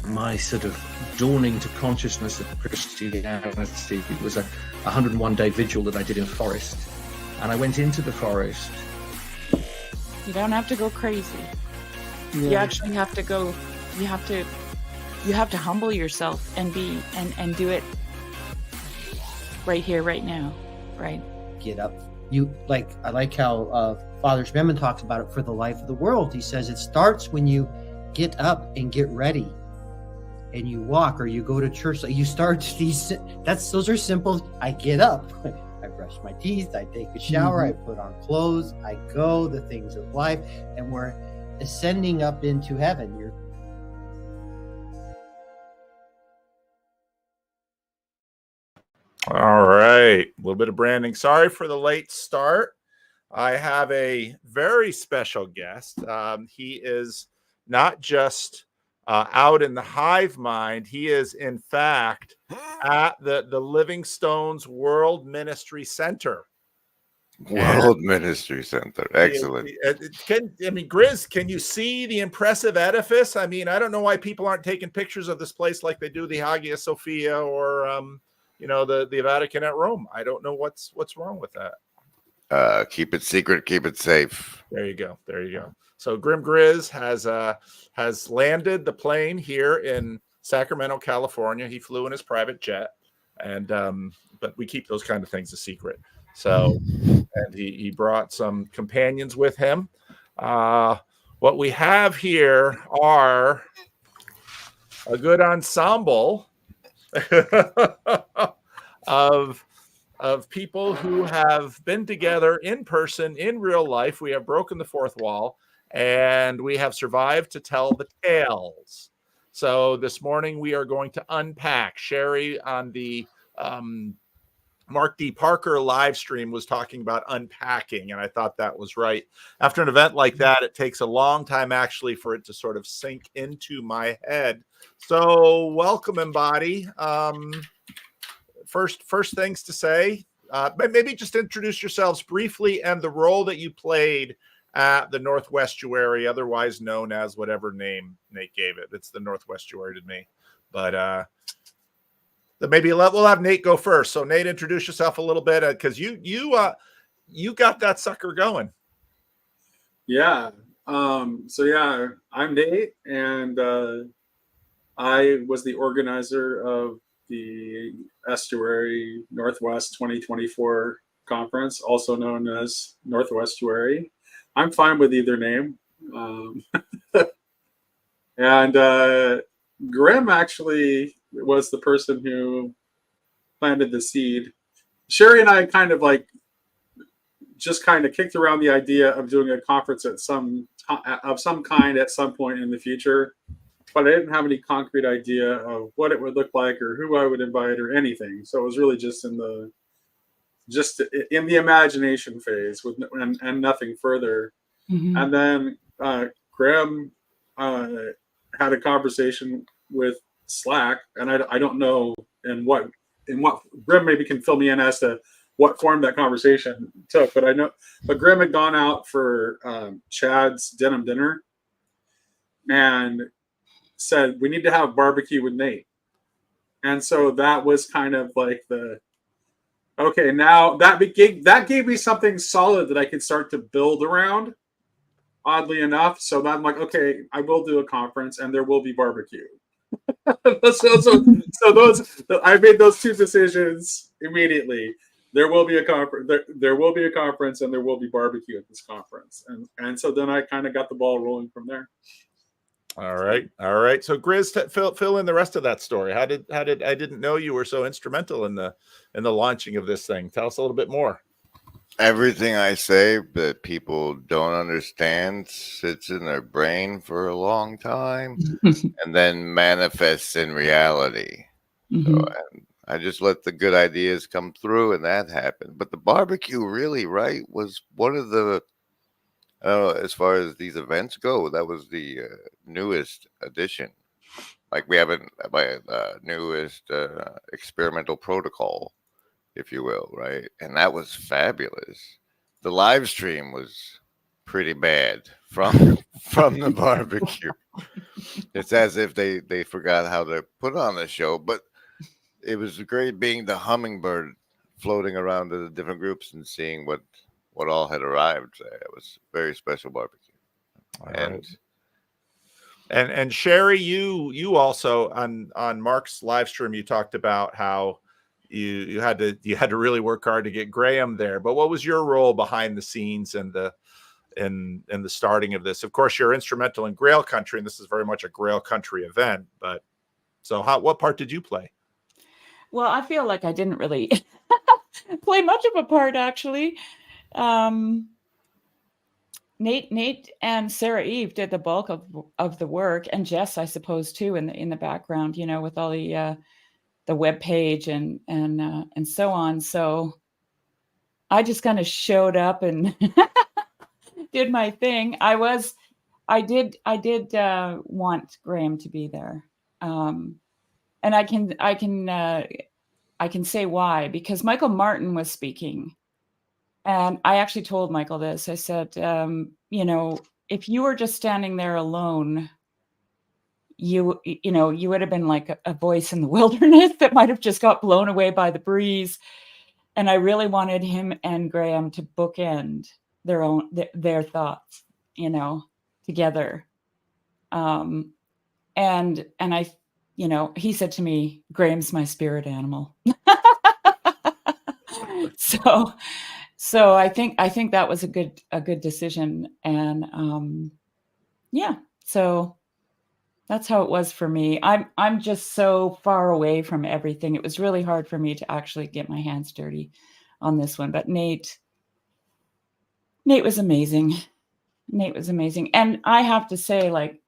my sort of dawning to consciousness of Christianity. It was a 101-day vigil that I did in a forest, and I went into the forest. You don't have to go crazy. Yeah. You actually have to go. You have to humble yourself and be and do it right here, right now, right? Get up. I like how Father Schmemann talks about it for the life of the world. He says it starts when you get up and get ready, and you walk or you go to church. So you start these. Those are simple. I get up. I brush my teeth. I take a shower. I put on clothes. I go. The things of life, and we're ascending up into heaven. All right, a little bit of branding. Sorry for the late start. I have a very special guest. He is not just out in the hive mind. He is, in fact, at the Living Stones World Ministry Center. World Ministry Center. Excellent. Grizz, can you see the impressive edifice? I mean, I don't know why people aren't taking pictures of this place like they do the Hagia Sophia or the Vatican at Rome. I don't know what's wrong with that. Keep it secret, keep it safe. There you go. So Grim Grizz has landed the plane here in Sacramento, California. He flew in his private jet, and but we keep those kind of things a secret. So, and he brought some companions with him. What we have here are a good ensemble of people who have been together in person, in real life. We have broken the fourth wall, and we have survived to tell the tales. So this morning we are going to unpack. Sherry on the Mark D. Parker live stream was talking about unpacking, and I thought that was right. After an event like that, it takes a long time actually for it to sort of sink into my head. So welcome, Embody. First things to say, maybe just introduce yourselves briefly and the role that you played at the Northwestuary, otherwise known as whatever name Nate gave it. It's the Northwestuary to me, but maybe we'll have Nate go first. So Nate, introduce yourself a little bit because you got that sucker going. Yeah. I'm Nate, and I was the organizer of the Estuary Northwest 2024 conference, also known as Northwestuary. I'm fine with either name. And Grim actually was the person who planted the seed. Sherry and I kind of kicked around the idea of doing a conference of some kind at some point in the future, but I didn't have any concrete idea of what it would look like or who I would invite or anything. So it was really just in the imagination phase and nothing further. Mm-hmm. And then Graham had a conversation with Slack, and I don't know in what Graham maybe can fill me in as to what form that conversation took, but Graham had gone out for Chad's denim dinner and said, we need to have barbecue with Nate. And so that was kind of like now that gave me something solid that I could start to build around, oddly enough. So I'm like, okay, I will do a conference and there will be barbecue. so I made those two decisions immediately. There will be a conference. There will be a conference, and there will be barbecue at this conference. And so then I kind of got the ball rolling from there. All right. So Grizz, fill in the rest of that story. How did I didn't know you were so instrumental in the launching of this thing. Tell us a little bit more. Everything I say that people don't understand sits in their brain for a long time and then manifests in reality. Mm-hmm. So I just let the good ideas come through, and that happened. But the barbecue really, right, was one of the, as far as these events go, that was the newest addition. Like we haven't, newest experimental protocol, if you will, right? And that was fabulous. The live stream was pretty bad from the barbecue. It's as if they forgot how to put on a show, but it was great being the hummingbird floating around to the different groups and seeing what all had arrived. It was a very special barbecue. And Sherry, you also on Mark's live stream, you talked about how you had to really work hard to get Graham there. But what was your role behind the scenes and the starting of this? Of course, you're instrumental in Grail Country, and this is very much a Grail Country event. But so, what part did you play? Well, I feel like I didn't really play much of a part, actually. Nate and Sarah Eve did the bulk of the work, and Jess, I suppose, too, in the background, with all the web page and so on. So I just kind of showed up and did my thing. I did want Graham to be there, and I can say why, because Michael Martin was speaking. And I actually told Michael this. I said, if you were just standing there alone, you would have been like a voice in the wilderness that might have just got blown away by the breeze. And I really wanted him and Graham to bookend their thoughts, together. And I, he said to me, "Graham's my spirit animal." So I think that was a good decision, and so that's how it was for me. I'm just so far away from everything. It was really hard for me to actually get my hands dirty on this one. But Nate was amazing. And I have to say, like,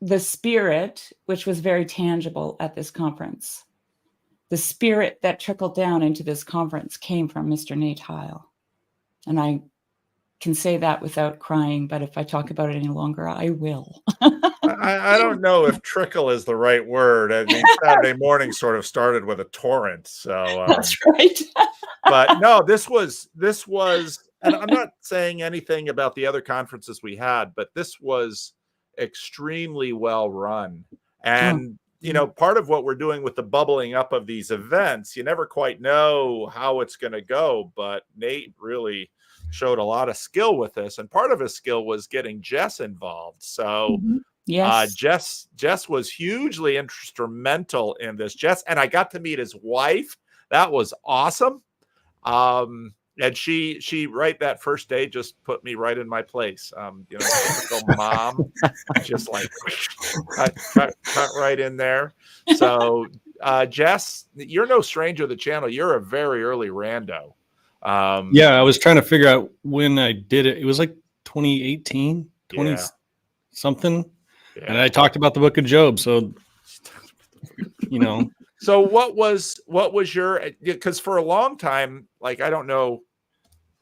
the spirit, which was very tangible at this conference, the spirit that trickled down into this conference came from Mr. Nate Heil. And I can say that without crying, but if I talk about it any longer, I will. I don't know if trickle is the right word. I mean, Saturday morning sort of started with a torrent. So that's right. But no, this was, and I'm not saying anything about the other conferences we had, but this was extremely well run. And part of what we're doing with the bubbling up of these events, you never quite know how it's going to go, but Nate really showed a lot of skill with this. And part of his skill was getting Jess involved. So yes, Jess was hugely instrumental in this. Jess, and I got to meet his wife. That was awesome. And she right that first day just put me right in my place. Typical mom, just like cut right in there. So Jess, you're no stranger to the channel. You're a very early rando. I was trying to figure out when I did it. It was like 2018, 20 something. Yeah. And I talked about the Book of Job. So, So what was your, because for a long time, like, I don't know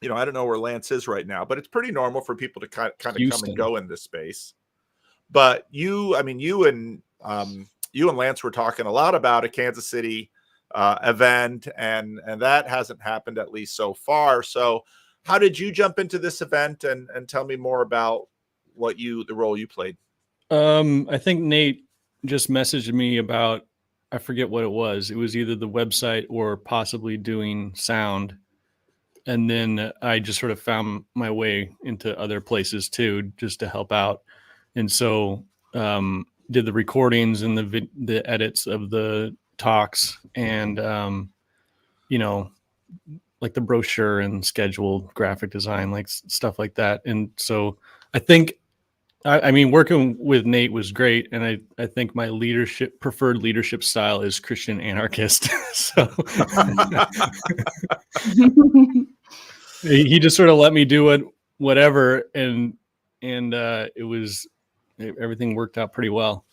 where Lance is right now, but it's pretty normal for people to kind of come and go in this space. But you and Lance were talking a lot about a Kansas City event, and that hasn't happened, at least so far. So how did you jump into this event, and tell me more about the role you played? I think Nate just messaged me about, I forget what it was. It was either the website or possibly doing sound. And then I just sort of found my way into other places too, just to help out. And so did the recordings and the edits of the talks, and, like the brochure and scheduled graphic design, like stuff like that. And so I think, working with Nate was great, and I think my preferred leadership style is Christian anarchist. So he just sort of let me do whatever, and everything worked out pretty well.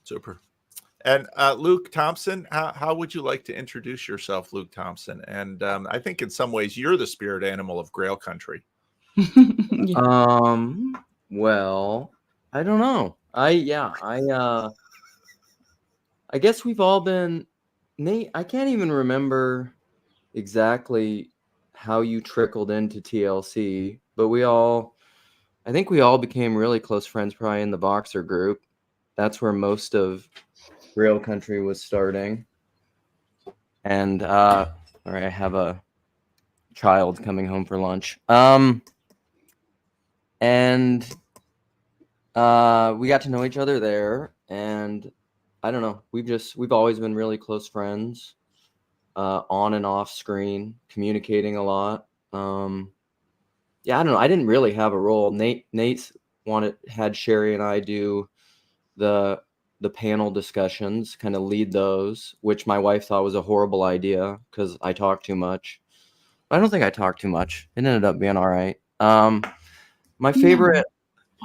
Super. And Luke Thompson, how would you like to introduce yourself, Luke Thompson? And I think in some ways you're the spirit animal of Grail Country. Well, I don't know. I guess we've all been, Nate, I can't even remember exactly how you trickled into TLC, but we all I think we all became really close friends probably in the Boxer group. That's where most of Grail Country was starting. And all right, I have a child coming home for lunch. And we got to know each other there, and I don't know, we've always been really close friends, on and off screen, communicating a lot. Yeah, I don't know. I didn't really have a role. Nate had Sherry and I do the panel discussions, kind of lead those, which my wife thought was a horrible idea because I talk too much. I don't think I talked too much. It ended up being all right. My favorite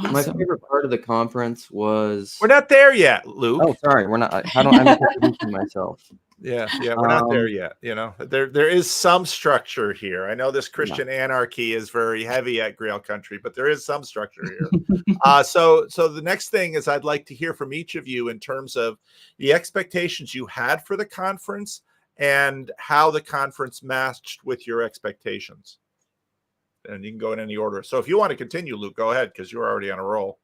part of the conference was. We're not there yet, Luke. Oh, sorry, we're not. I'm introducing myself. Yeah, we're not there yet. You know, there is some structure here. I know this Christian anarchy is very heavy at Grail Country, but there is some structure here. So the next thing is I'd like to hear from each of you in terms of the expectations you had for the conference and how the conference matched with your expectations. And you can go in any order. So if you want to continue, Luke, go ahead because you're already on a roll.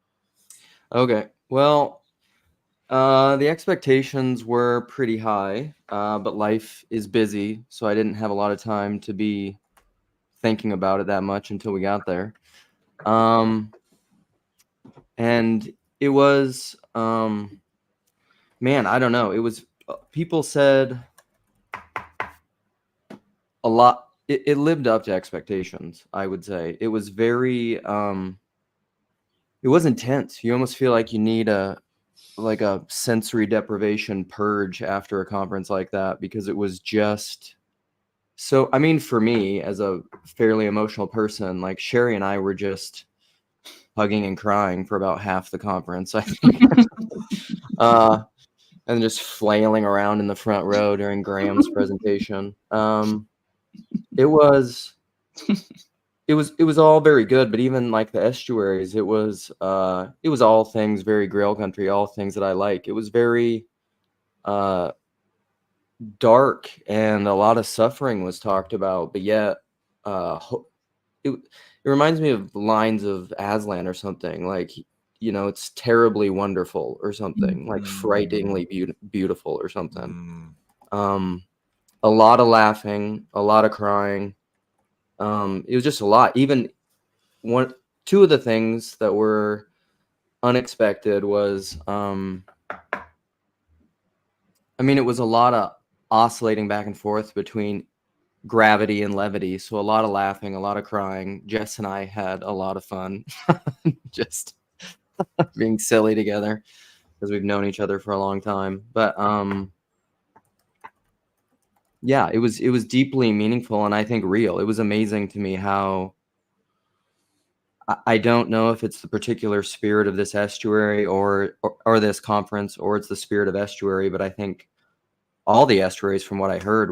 Okay. Well, the expectations were pretty high, but life is busy, so I didn't have a lot of time to be thinking about it that much until we got there. And it was, man, I don't know. It was, people said a lot. It lived up to expectations, I would say. It was very, it was intense. You almost feel like you need a sensory deprivation purge after a conference like that, because it was just so, I mean, for me as a fairly emotional person, like Sherry and I were just hugging and crying for about half the conference, I think. And just flailing around in the front row during Graham's presentation. It was all very good, but even like the estuaries, it was all things very Grail Country, all things that I like. It was very dark, and a lot of suffering was talked about, but yet it reminds me of lines of Aslan or something, like, you know, it's terribly wonderful or something, like frighteningly beautiful or something. A lot of laughing, a lot of crying. It was just a lot. Even two of the things that were unexpected was, I mean, it was a lot of oscillating back and forth between gravity and levity. So a lot of laughing, a lot of crying. Jess and I had a lot of fun just being silly together because we've known each other for a long time. But yeah, it was deeply meaningful and I think real. It was amazing to me how, I don't know if it's the particular spirit of this estuary or this conference, or it's the spirit of estuary, but I think all the estuaries, from what I heard,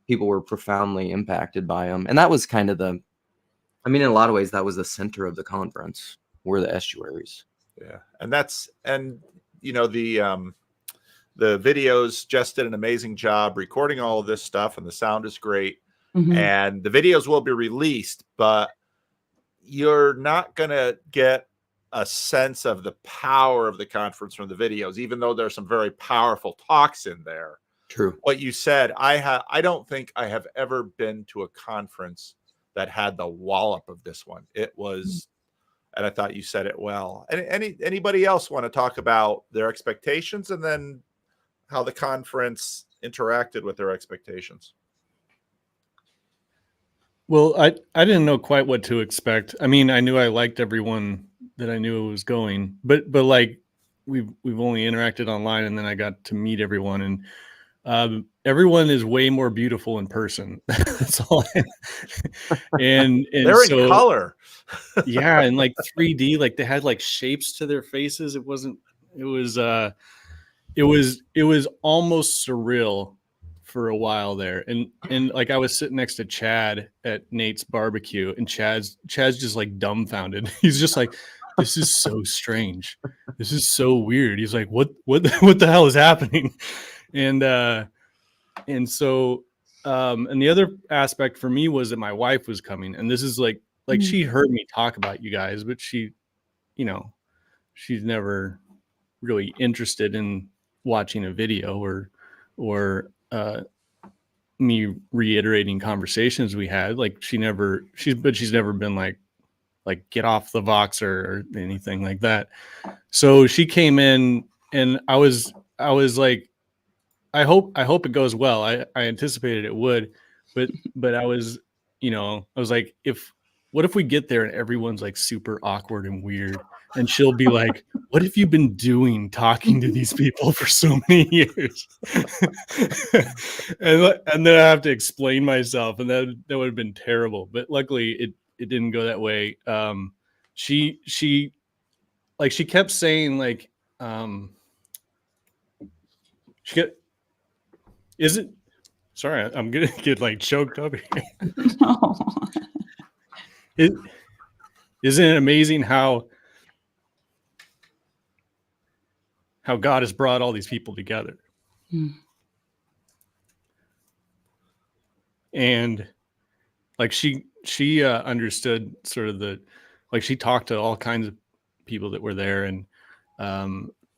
people were profoundly impacted by them. And that was kind of in a lot of ways, that was the center of the conference, were the estuaries. Yeah. And you know, the videos just did an amazing job recording all of this stuff, and the sound is great. And the videos will be released, but you're not going to get a sense of the power of the conference from the videos, even though there's some very powerful talks in there. True. What you said, I don't think I have ever been to a conference that had the wallop of this one. It was, and I thought you said it well. Anybody else want to talk about their expectations and then how the conference interacted with their expectations? Well, I didn't know quite what to expect. I mean, I knew I liked everyone that I knew was going, but like we've only interacted online, and then I got to meet everyone, and everyone is way more beautiful in person. That's all. And they're in color. Yeah, and like 3D, like they had like shapes to their faces. It was almost surreal for a while there. And like I was sitting next to Chad at Nate's barbecue, and Chad's just like dumbfounded. He's just like, this is so strange. This is so weird. He's like, what the hell is happening? And so and the other aspect for me was that my wife was coming, and this is like like she heard me talk about you guys, but she, you know, she's never really interested in watching a video or me reiterating conversations we had. Like she's never been like get off the Voxer or anything like that. So she came in and I was like, I hope it goes well. I anticipated it would, but I was, you know, I was like, what if we get there and everyone's like super awkward and weird, and she'll be like, what have you been doing talking to these people for so many years? and then I have to explain myself, and that would have been terrible. But luckily it didn't go that way. She kept saying like, she kept, is it? Sorry, I'm gonna get like choked up here. No. Isn't it amazing how God has brought all these people together? And like she understood sort of she talked to all kinds of people that were there, and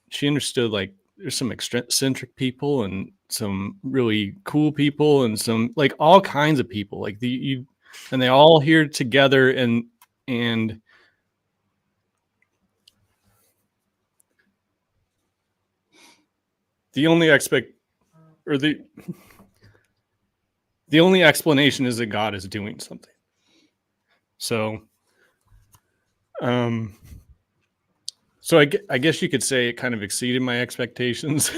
she understood like there's some eccentric people and some really cool people and some like all kinds of people like and they all here together, and the only explanation is that God is doing something. So so I guess you could say it kind of exceeded my expectations.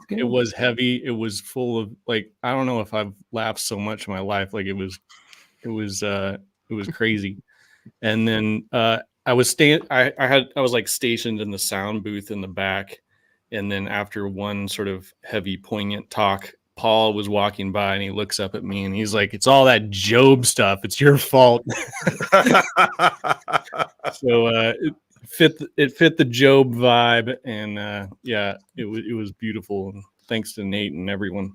It was heavy. It was full of like, I don't know if I've laughed so much in my life. Like it was crazy. And then I was like stationed in the sound booth in the back. And then after one sort of heavy, poignant talk, Paul was walking by and he looks up at me and he's like, "It's all that Job stuff. It's your fault." So it fit the Job vibe, and yeah, it was beautiful. And thanks to Nate and everyone.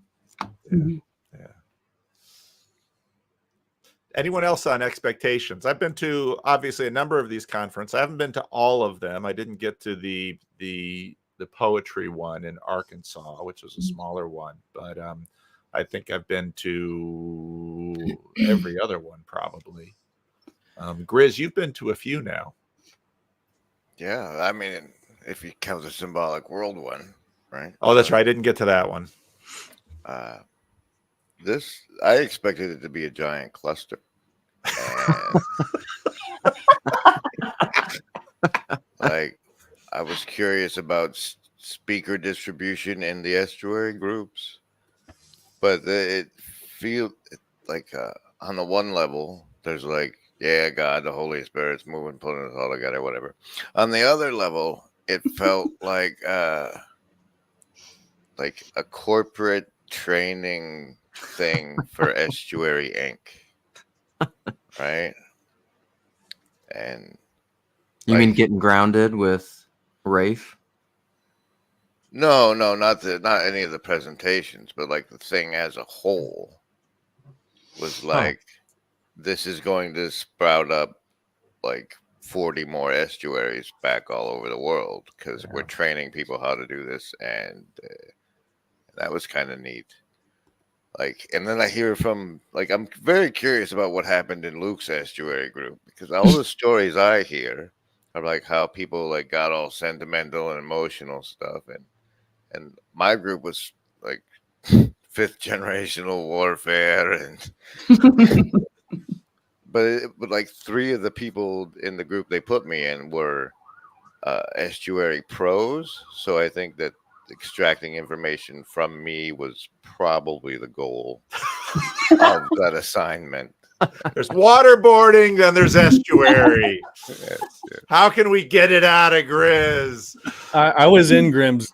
Yeah. Anyone else on expectations? I've been to obviously a number of these conferences. I haven't been to all of them. I didn't get to the poetry one in Arkansas, which was a smaller one, but I think I've been to every other one probably. Grizz, you've been to a few now. Yeah, I mean, if you count the Symbolic World one, right? Oh, that's right. I didn't get to that one. This, I expected it to be a giant cluster. And like, I was curious about speaker distribution in the estuary groups, but it feels like on the one level, there's like, yeah, God, the Holy Spirit's moving, pulling us all together, whatever. On the other level, it felt like a corporate training thing for Estuary Inc. Right? And you mean getting grounded with Rafe? No, not any of the presentations, but like the thing as a whole was like, this is going to sprout up like 40 more estuaries back all over the world because we're training people how to do this, and that was kind of neat. Like, and then I hear from like, I'm very curious about what happened in Luke's estuary group, because all the stories I hear are like how people like got all sentimental and emotional stuff, and my group was like 5th generational warfare, and but like 3 of the people in the group they put me in were estuary pros, so I think that extracting information from me was probably the goal of that assignment. There's waterboarding, then there's estuary. Yes. How can we get it out of Grizz? I was in Grimm's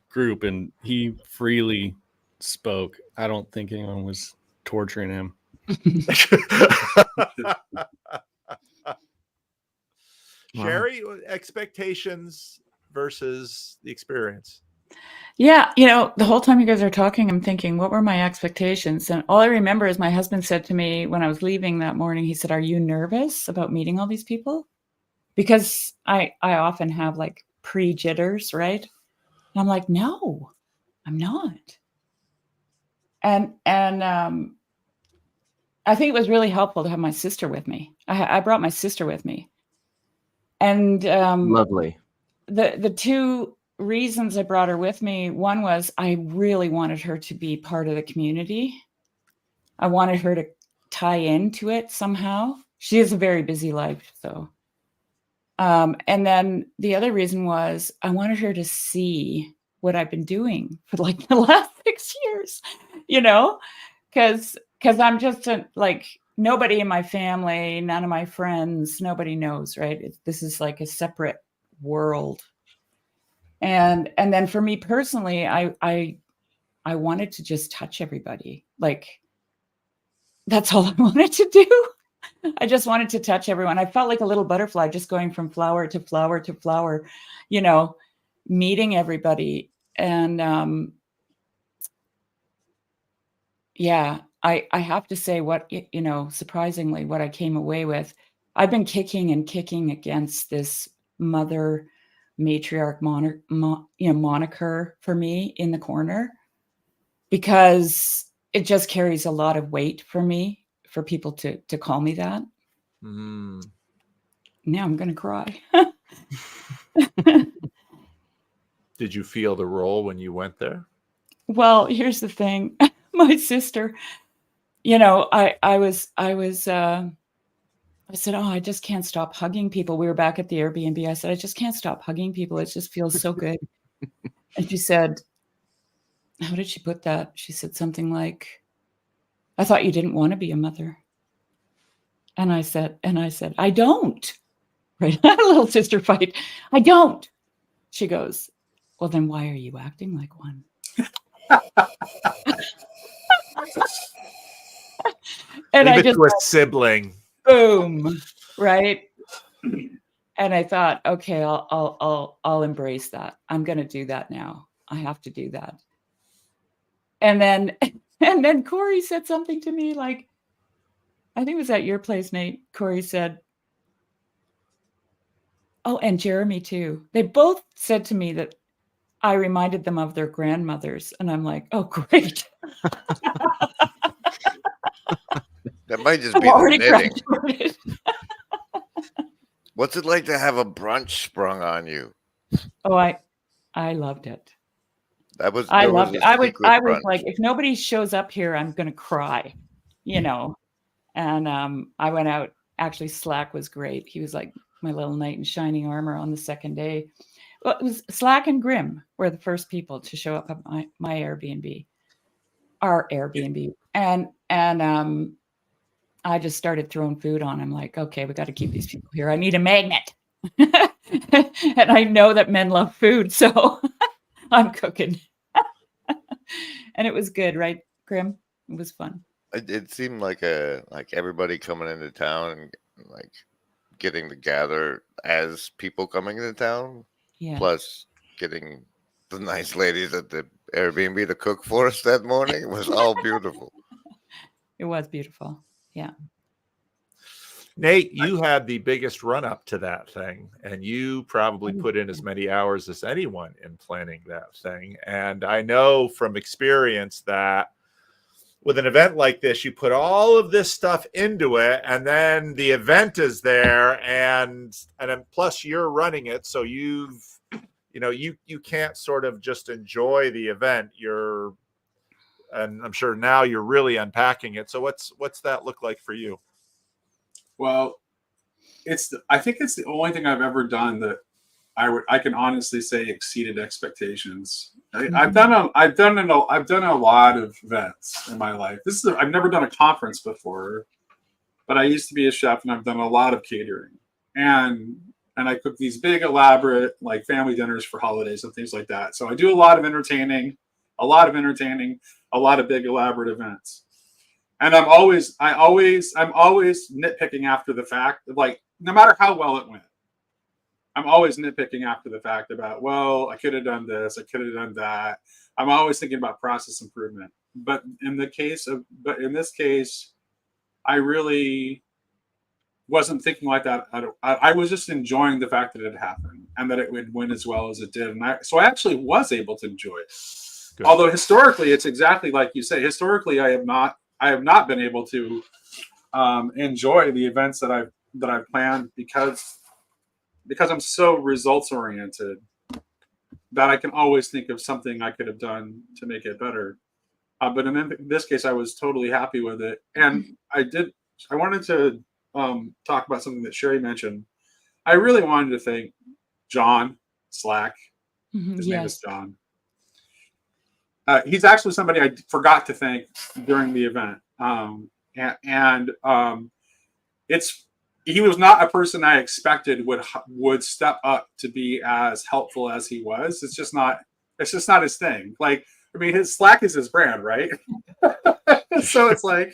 group, and he freely spoke. I don't think anyone was torturing him. Sherry, expectations versus the experience. Yeah, you know, the whole time you guys are talking, I'm thinking, what were my expectations? And all I remember is my husband said to me when I was leaving that morning, he said, "Are you nervous about meeting all these people?" Because I often have like pre-jitters, right? And I'm like, "No, I'm not." And I think it was really helpful to have my sister with me. I brought my sister with me. And Lovely. the two reasons I brought her with me, one was I really wanted her to be part of the community. I wanted her to tie into it somehow. She has a very busy life, so. And then the other reason was I wanted her to see what I've been doing for like the last 6 years, you know, because I'm just like nobody in my family, none of my friends, nobody knows, right? This is like a separate world. And then for me personally, I wanted to just touch everybody. Like that's all I wanted to do. I just wanted to touch everyone. I felt like a little butterfly just going from flower to flower to flower, you know, meeting everybody. And yeah, I have to say what, you know, surprisingly, what I came away with, I've been kicking and kicking against this mother matriarch moniker for me in the corner, because it just carries a lot of weight for me, for people to call me that. Mm. Now I'm going to cry. Did you feel the role when you went there? Well, here's the thing. My sister, you know, I said, "Oh, I just can't stop hugging people." We were back at the Airbnb. I said, "I just can't stop hugging people. It just feels so good." And she said, how did she put that? She said something like, "I thought you didn't want to be a mother." And I said, "I don't." Right? A little sister fight. "I don't." She goes, "Well, then why are you acting like one?" And Leave I it just to a sibling. boom, right? And I thought, okay, I'll embrace that. I'm going to do that now. I have to do that. And then Corey said something to me like, I think it was at your place, Nate. Corey said, oh, and Jeremy too. They both said to me that I reminded them of their grandmothers. And I'm like, oh, great. That might just I've be the already knitting. graduated. What's it like to have a brunch sprung on you? Oh, I loved it. I loved it. I was like, if nobody shows up here, I'm going to cry, you know? And I went out. Actually, Slack was great. He was like my little knight in shining armor on the second day. Well, it was Slack and Grim were the first people to show up at my Airbnb, our Airbnb. And I just started throwing food on. I'm like, okay, we got to keep these people here. I need a magnet. And I know that men love food, so I'm cooking. And it was good, right, Grim? It was fun. It seemed like everybody coming into town and like getting to gather as people coming into town. Yeah. Plus getting the nice ladies at the Airbnb to cook for us that morning. It was all beautiful. It was beautiful. Yeah. Nate, you had the biggest run up to that thing, and you probably put in as many hours as anyone in planning that thing. And I know from experience that with an event like this, you put all of this stuff into it, and then the event is there, and then plus you're running it, so you can't sort of just enjoy the event. And I'm sure now you're really unpacking it. So what's that look like for you? Well, I think it's the only thing I've ever done that I can honestly say exceeded expectations. I've done a lot of events in my life. I've never done a conference before, but I used to be a chef and I've done a lot of catering, and I cook these big elaborate like family dinners for holidays and things like that. So I do a lot of entertaining, a lot of big elaborate events. And I'm always nitpicking after the fact, like no matter how well it went, I'm always nitpicking after the fact about, well, I could have done this, I could have done that. I'm always thinking about process improvement. But in this case, I really wasn't thinking like that. I was just enjoying the fact that it happened and that it would win as well as it did. And so I actually was able to enjoy it. Good. Although historically, it's exactly like you say. Historically, I have not been able to enjoy the events that I've planned because I'm so results oriented that I can always think of something I could have done to make it better. But in this case, I was totally happy with it, and I wanted to talk about something that Sherry mentioned. I really wanted to thank John Slack. His name is John. He's actually somebody I forgot to thank during the event. He was not a person I expected would step up to be as helpful as he was. It's just not his thing. Like, I mean, his Slack is his brand, right? So it's like,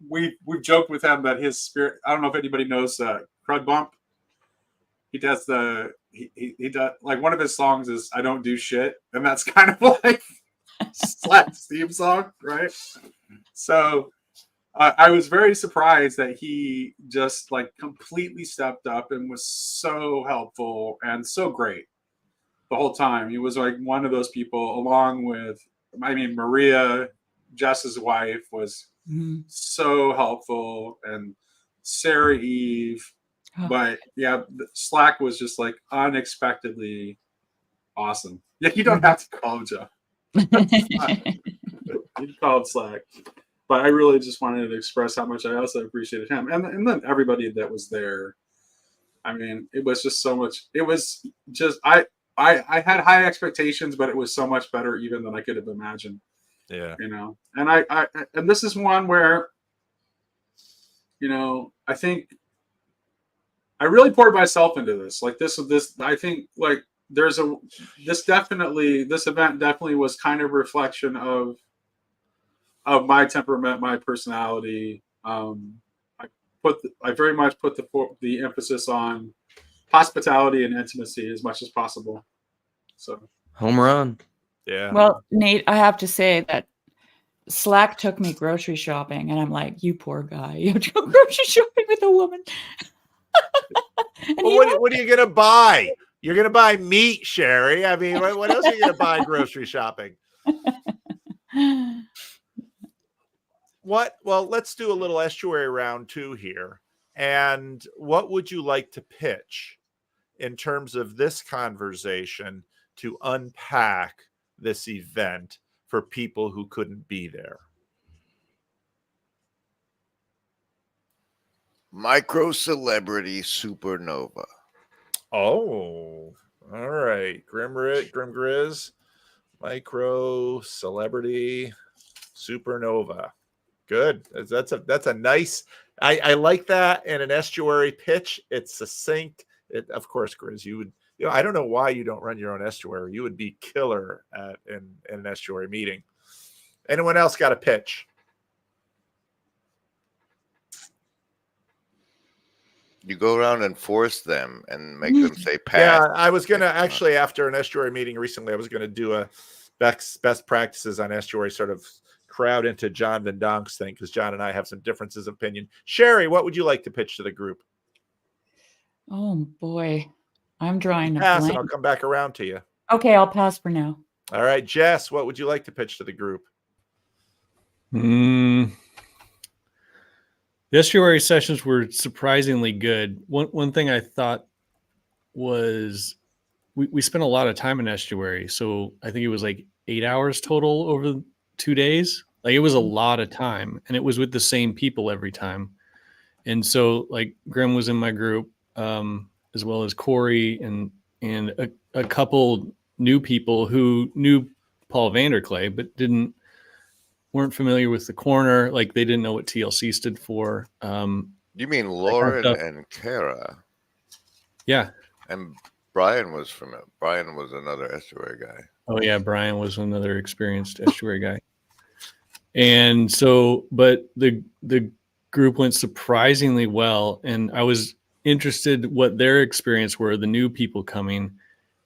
we've joked with him that his spirit. I don't know if anybody knows Crud Bump. He does he does, like, one of his songs is "I Don't Do Shit," and that's kind of like Slack's theme song, right? So I was very surprised that he just like completely stepped up and was so helpful and so great the whole time. He was like one of those people, along with, I mean, Maria, Jess's wife, was so helpful, and Sarah Eve. Oh. But yeah, Slack was just like unexpectedly awesome. Yeah, you don't have to call him Joe. You can call him Slack. But I really just wanted to express how much I also appreciated him, and then everybody that was there. I mean, it was just so much. It was just I had high expectations, but it was so much better even than I could have imagined. Yeah, you know. And I this is one where, you know, I think I really poured myself into this. Like this. I think like this event definitely was kind of a reflection of my temperament, my personality. I very much put the emphasis on hospitality and intimacy as much as possible. So home run. Yeah. Well, Nate, I have to say that Slack took me grocery shopping, and I'm like, you poor guy, you have to go grocery shopping with a woman. Well, what are you gonna buy? You're gonna buy meat, Sherry. I mean, what else are you gonna buy grocery shopping? Well, let's do a little estuary round 2 here. And what would you like to pitch in terms of this conversation to unpack this event for people who couldn't be there? Micro celebrity supernova. Oh, all right. Grim Grizz, micro celebrity supernova. Good. That's a nice. I like that in an estuary pitch. It's succinct. Of course, Grizz, you would. You know, I don't know why you don't run your own estuary. You would be killer in an estuary meeting. Anyone else got a pitch? You go around and force them and make them say pass. Yeah, I was going to actually, after an estuary meeting recently, I was going to do a best practices on estuary, sort of crowd into John Van Donk's thing, because John and I have some differences of opinion. Sherry, what would you like to pitch to the group? Oh, boy. I'm drawing a pass, blank. and I'll come back around to you. Okay, I'll pass for now. All right, Jess, what would you like to pitch to the group? The estuary sessions were surprisingly good. One thing I thought was we spent a lot of time in estuary. So I think it was like 8 hours total over 2 days. Like, it was a lot of time, and it was with the same people every time. And so, like, Grim was in my group, as well as Corey and a couple new people who knew Paul Vanderklay, but weren't familiar with the corner. Like, they didn't know what TLC stood for. You mean Lauren and Kara? Yeah. And Brian was another estuary guy. Oh yeah, Brian was another experienced estuary guy. And so, but the group went surprisingly well, and I was interested what their experience were, the new people coming,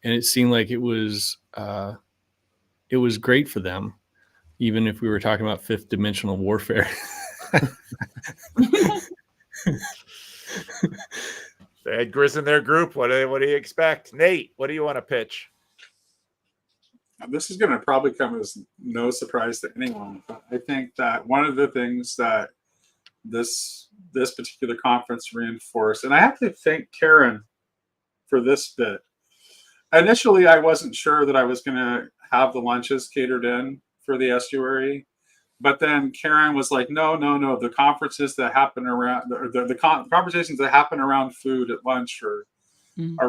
and it seemed like it was great for them, even if we were talking about fifth dimensional warfare. They had Grizz in their group. What do you expect? Nate, what do you want to pitch? This is going to probably come as no surprise to anyone, but I think that one of the things that this particular conference reinforced, and I have to thank Karen for this bit. Initially, I wasn't sure that I was going to have the lunches catered in for the estuary, but then Karen was like, no, the conferences that happen around the conversations that happen around food at lunch are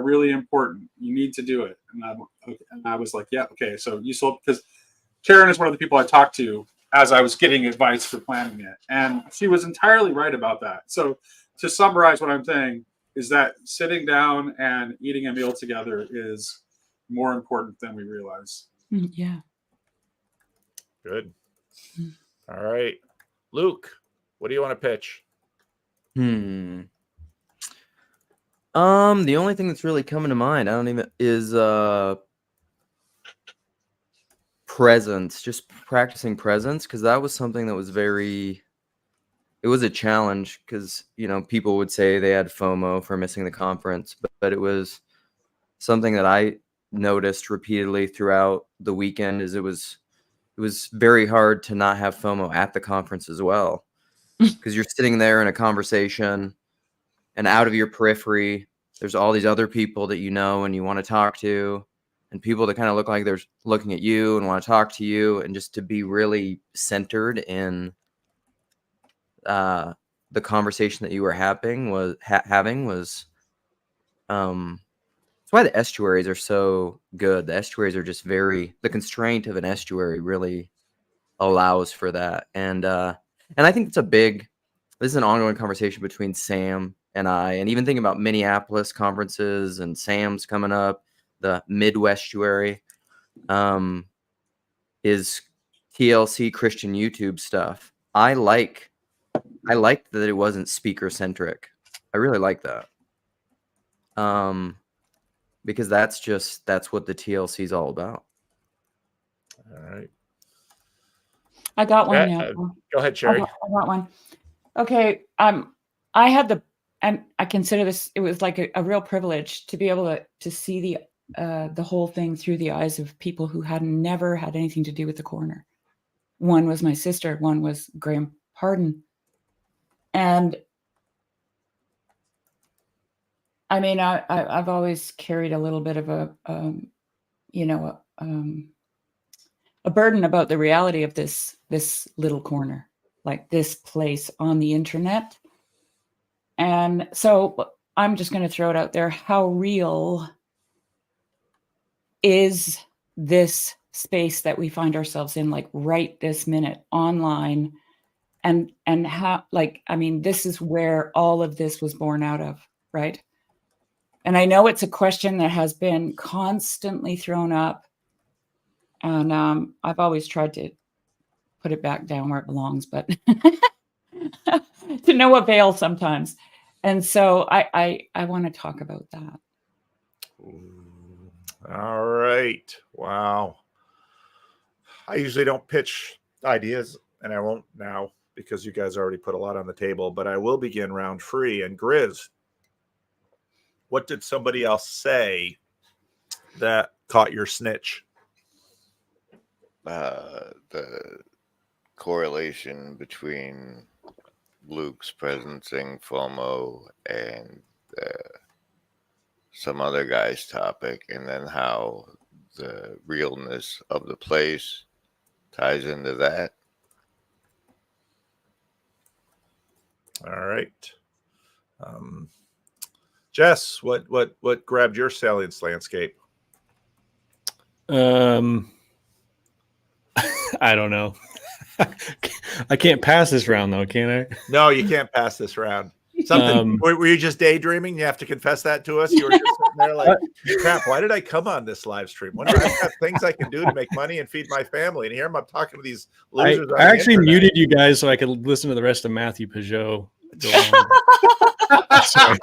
really important. You need to do it. And I was like, yeah, okay. So you sold, because Karen is one of the people I talked to as I was getting advice for planning it. And she was entirely right about that. So to summarize what I'm saying is that sitting down and eating a meal together is more important than we realize. Yeah. Good. All right. Luke, what do you want to pitch? The only thing that's really coming to mind, is presence, just practicing presence, because that was something that was it was a challenge, because people would say they had FOMO for missing the conference, but it was something that I noticed repeatedly throughout the weekend. Is it was very hard to not have FOMO at the conference as well, because you're sitting there in a conversation, and out of your periphery, there's all these other people that and you want to talk to, and people that kind of look like they're looking at you and want to talk to you, and just to be really centered in the conversation that you were having was that's why the estuaries are so good. The estuaries are just the constraint of an estuary really allows for that. And I think this is an ongoing conversation between Sam and I, and even thinking about Minneapolis conferences and Sam's coming up, the Midwestuary, is TLC Christian YouTube stuff. I liked that it wasn't speaker centric. I really like that. Because that's what the TLC is all about. All right. I got one now. Go ahead, Sherry. I got one. Okay. And I consider this, it was like a real privilege to be able to see the whole thing through the eyes of people who had never had anything to do with the corner. One was my sister, one was Graham Pardon. And I mean, I've always carried a little bit of a burden about the reality of this little corner, like this place on the internet. And so I'm just going to throw it out there. How real is this space that we find ourselves in, like right this minute online? And how, this is where all of this was born out of, right? And I know it's a question that has been constantly thrown up. And I've always tried to put it back down where it belongs, but to no avail sometimes. And so I want to talk about that. All right. Wow. I usually don't pitch ideas, and I won't now because you guys already put a lot on the table, but I will begin round free. And Grizz, what did somebody else say that caught your snitch? The correlation between Luke's presencing FOMO and some other guy's topic, and then how the realness of the place ties into that. All right. Jess, what grabbed your salience landscape? I don't know. I can't pass this round though, can I? No, you can't pass this round. Something were you just daydreaming? You have to confess that to us. You were just sitting there like, crap, why did I come on this live stream? When I have things I can do to make money and feed my family, and here I'm talking to these losers. I actually muted you guys so I could listen to the rest of Matthew Peugeot Go on. Sorry.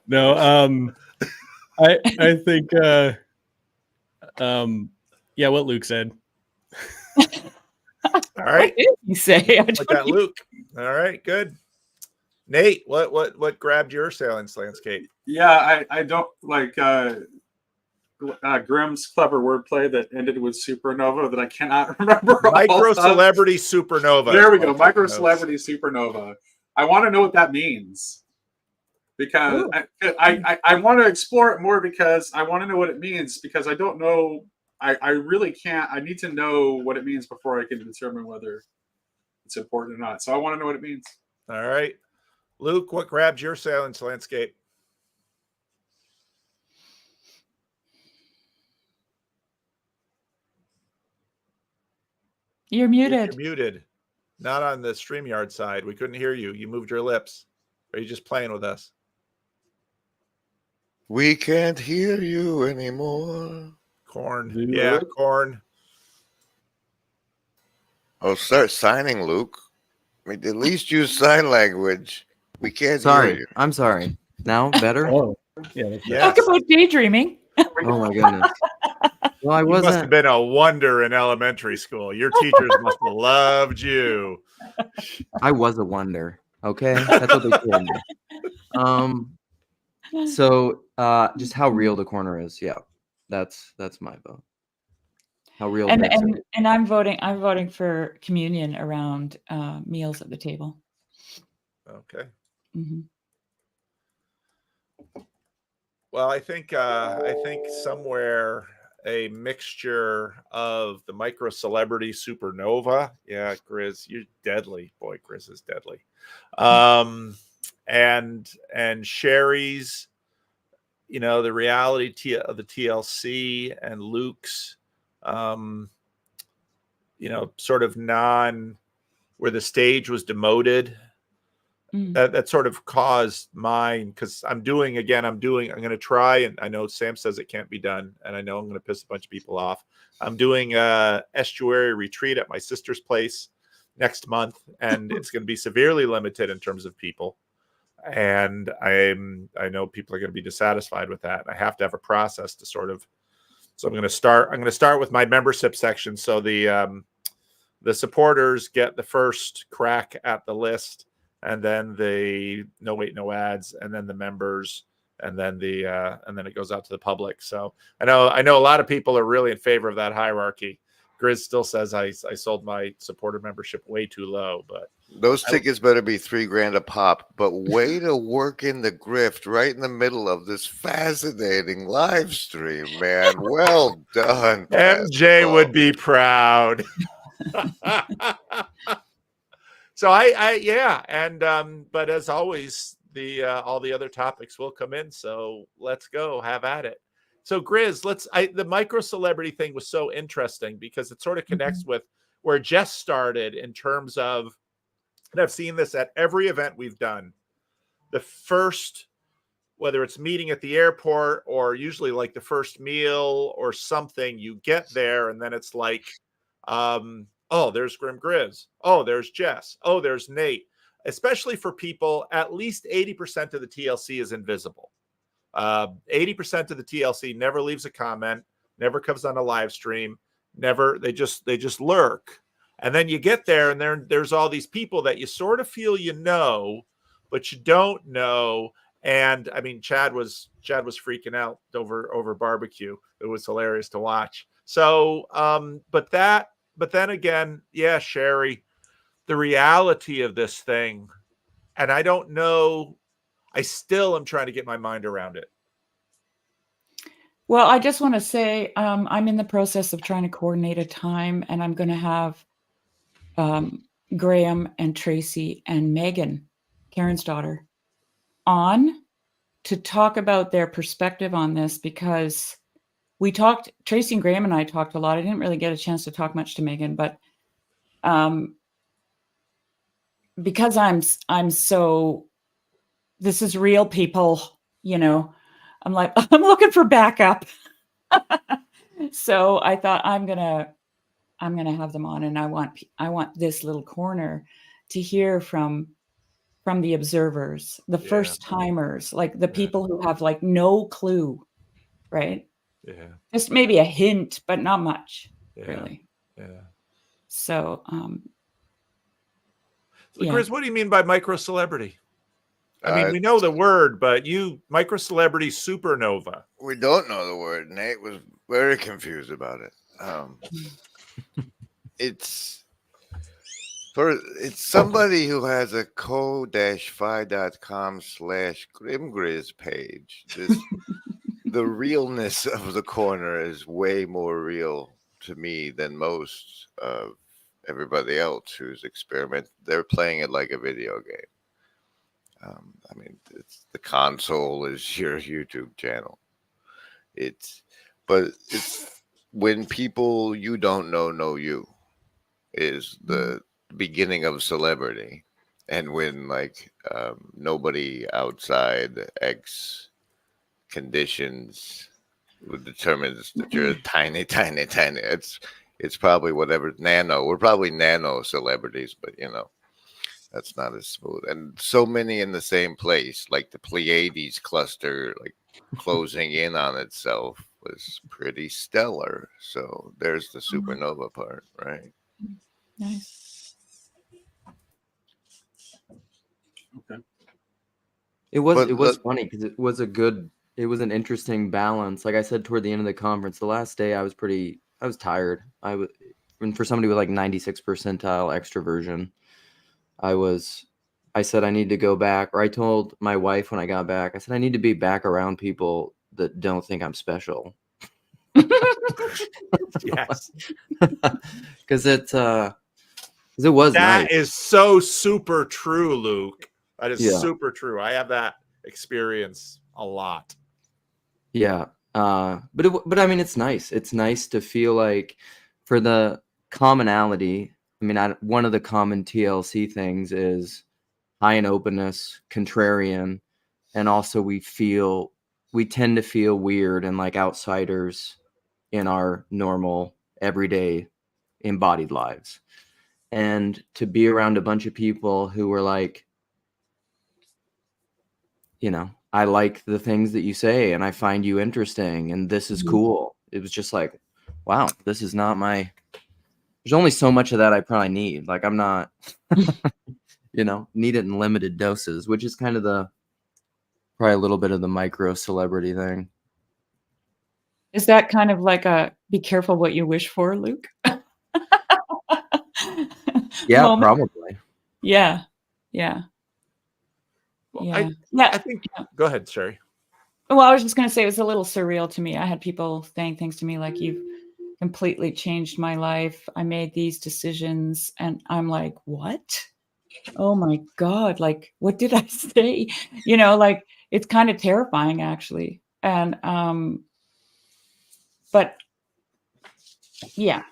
No, I think yeah, what Luke said. All right. What did you say? I Like don't that, even- Luke. All right, good. Nate, what grabbed your salience landscape? Yeah, I don't like Grimm's clever wordplay that ended with supernova that I cannot remember. Micro all of. celebrity supernova. There we is go, what I'm micro taking celebrity supernova. I want to know what that means because I want to explore it more because I want to know what it means because I don't know. I really can't. I need to know what it means before I can determine whether it's important or not. So I want to know what it means. notes. All right. Luke, what grabbed your salience landscape? You're muted. You're muted. Not on the StreamYard side. We couldn't hear you. You moved your lips. Are you just playing with us? We can't hear you anymore. Corn. Luke? Yeah, corn. Oh, start signing, Luke. I mean, at least use sign language. We can't hear Sorry, you. I'm sorry. Now better? Oh, yeah. That's Yes. Talk about daydreaming. Oh my goodness. Well, I You must have wasn't. been a wonder in elementary school. Your teachers must have loved you. I was a wonder. Okay, that's what they told me. So, just how real the corner is. Yeah, that's my vote. How real. And I'm voting. I'm voting for communion around meals at the table. Okay. Mm-hmm. Well, I think somewhere a mixture of the micro celebrity supernova. Yeah, Grizz, you're deadly. Boy, Grizz is deadly. And Sherry's, the reality of the TLC and Luke's, sort of where the stage was demoted. That sort of caused mine because I'm going to try, and I know Sam says it can't be done, and I know I'm going to piss a bunch of people off. I'm doing a estuary retreat at my sister's place next month, and it's going to be severely limited in terms of people. And I know people are going to be dissatisfied with that. I have to have a process to so I'm going to start with my membership section. So the supporters get the first crack at the list, and then the no ads, and then the members, and then and then it goes out to the public. So I know a lot of people are really in favor of that hierarchy. Grizz still says I sold my supporter membership way too low, but those tickets better be $3,000 a pop. But way to work in the grift right in the middle of this fascinating live stream, man. Well done. MJ would be proud. So but as always, all the other topics will come in. So let's go, have at it. So Grizz, the micro celebrity thing was so interesting because it sort of connects with where Jess started in terms of, and I've seen this at every event we've done. The first, whether it's meeting at the airport or usually like the first meal or something, you get there and then it's like, oh, there's Grim Grizz. Oh, there's Jess. Oh, there's Nate. Especially for people, at least 80% of the TLC is invisible. 80% of the TLC never leaves a comment, never comes on a live stream, they just lurk. And then you get there and there's all these people that you sort of feel but you don't know. And I mean, Chad was freaking out over barbecue. It was hilarious to watch. So, but then again, yeah, Sherry, the reality of this thing, and I don't know, I still am trying to get my mind around it. Well, I just want to say I'm in the process of trying to coordinate a time, and I'm going to have Graham and Tracy and Megan, Karen's daughter, on to talk about their perspective on this because Tracy and Graham and I talked a lot. I didn't really get a chance to talk much to Megan, but because I'm so, this is real people, I'm like, I'm looking for backup. So I thought I'm going I'm going to have them on, and I want this little corner to hear from the observers, the first timers, like the people who have like no clue, right? Yeah. Just maybe a hint, but not much, really. Yeah. So, Chris, what do you mean by micro celebrity? I mean, we know It's- the word, but micro celebrity supernova. We don't know the word. Nate was very confused about it. It's somebody who has a co-fi.com/grimgriz page. The realness of the corner is way more real to me than most of everybody else who's they're playing it like a video game. I mean, the console is your YouTube channel. But it's when people you don't know you is the beginning of celebrity, and when like nobody outside X conditions would determine that you're tiny. It's probably whatever nano. We're probably nano celebrities, but that's not as smooth. And so many in the same place, like the Pleiades cluster, like closing in on itself, was pretty stellar. So there's the supernova part, right? nice. Okay. It was But funny because it was an interesting balance. Like I said, toward the end of the conference, the last day I was tired. And for somebody with like 96 percentile extroversion, I said I need to go back, or I told my wife when I got back, I said I need to be back around people that don't think I'm special. Yes. Because it was That nice. is so super true, Luke. That is Yeah. super true. I have that experience a lot. Yeah. But I mean, it's nice. It's nice to feel like for the commonality. I mean, one of the common TLC things is high in openness, contrarian, and also we tend to feel weird and like outsiders in our normal, everyday, embodied lives. And to be around a bunch of people who were like, I like the things that you say and I find you interesting and this is cool. It was just like, wow, this is not there's only so much of that I probably need. Like I'm not, need it in limited doses, which is kind of probably a little bit of the micro celebrity thing. Is that kind of like a be careful what you wish for, Luke? Yeah, moment? probably. Yeah. Well, Yeah. I think. Go ahead, Sherry. Well, I was just going to say it was a little surreal to me. I had people saying things to me like, "You've completely changed my life. I made these decisions," and I'm like, "What? Oh my God! Like, what did I say?" Like it's kind of terrifying, actually. And but yeah,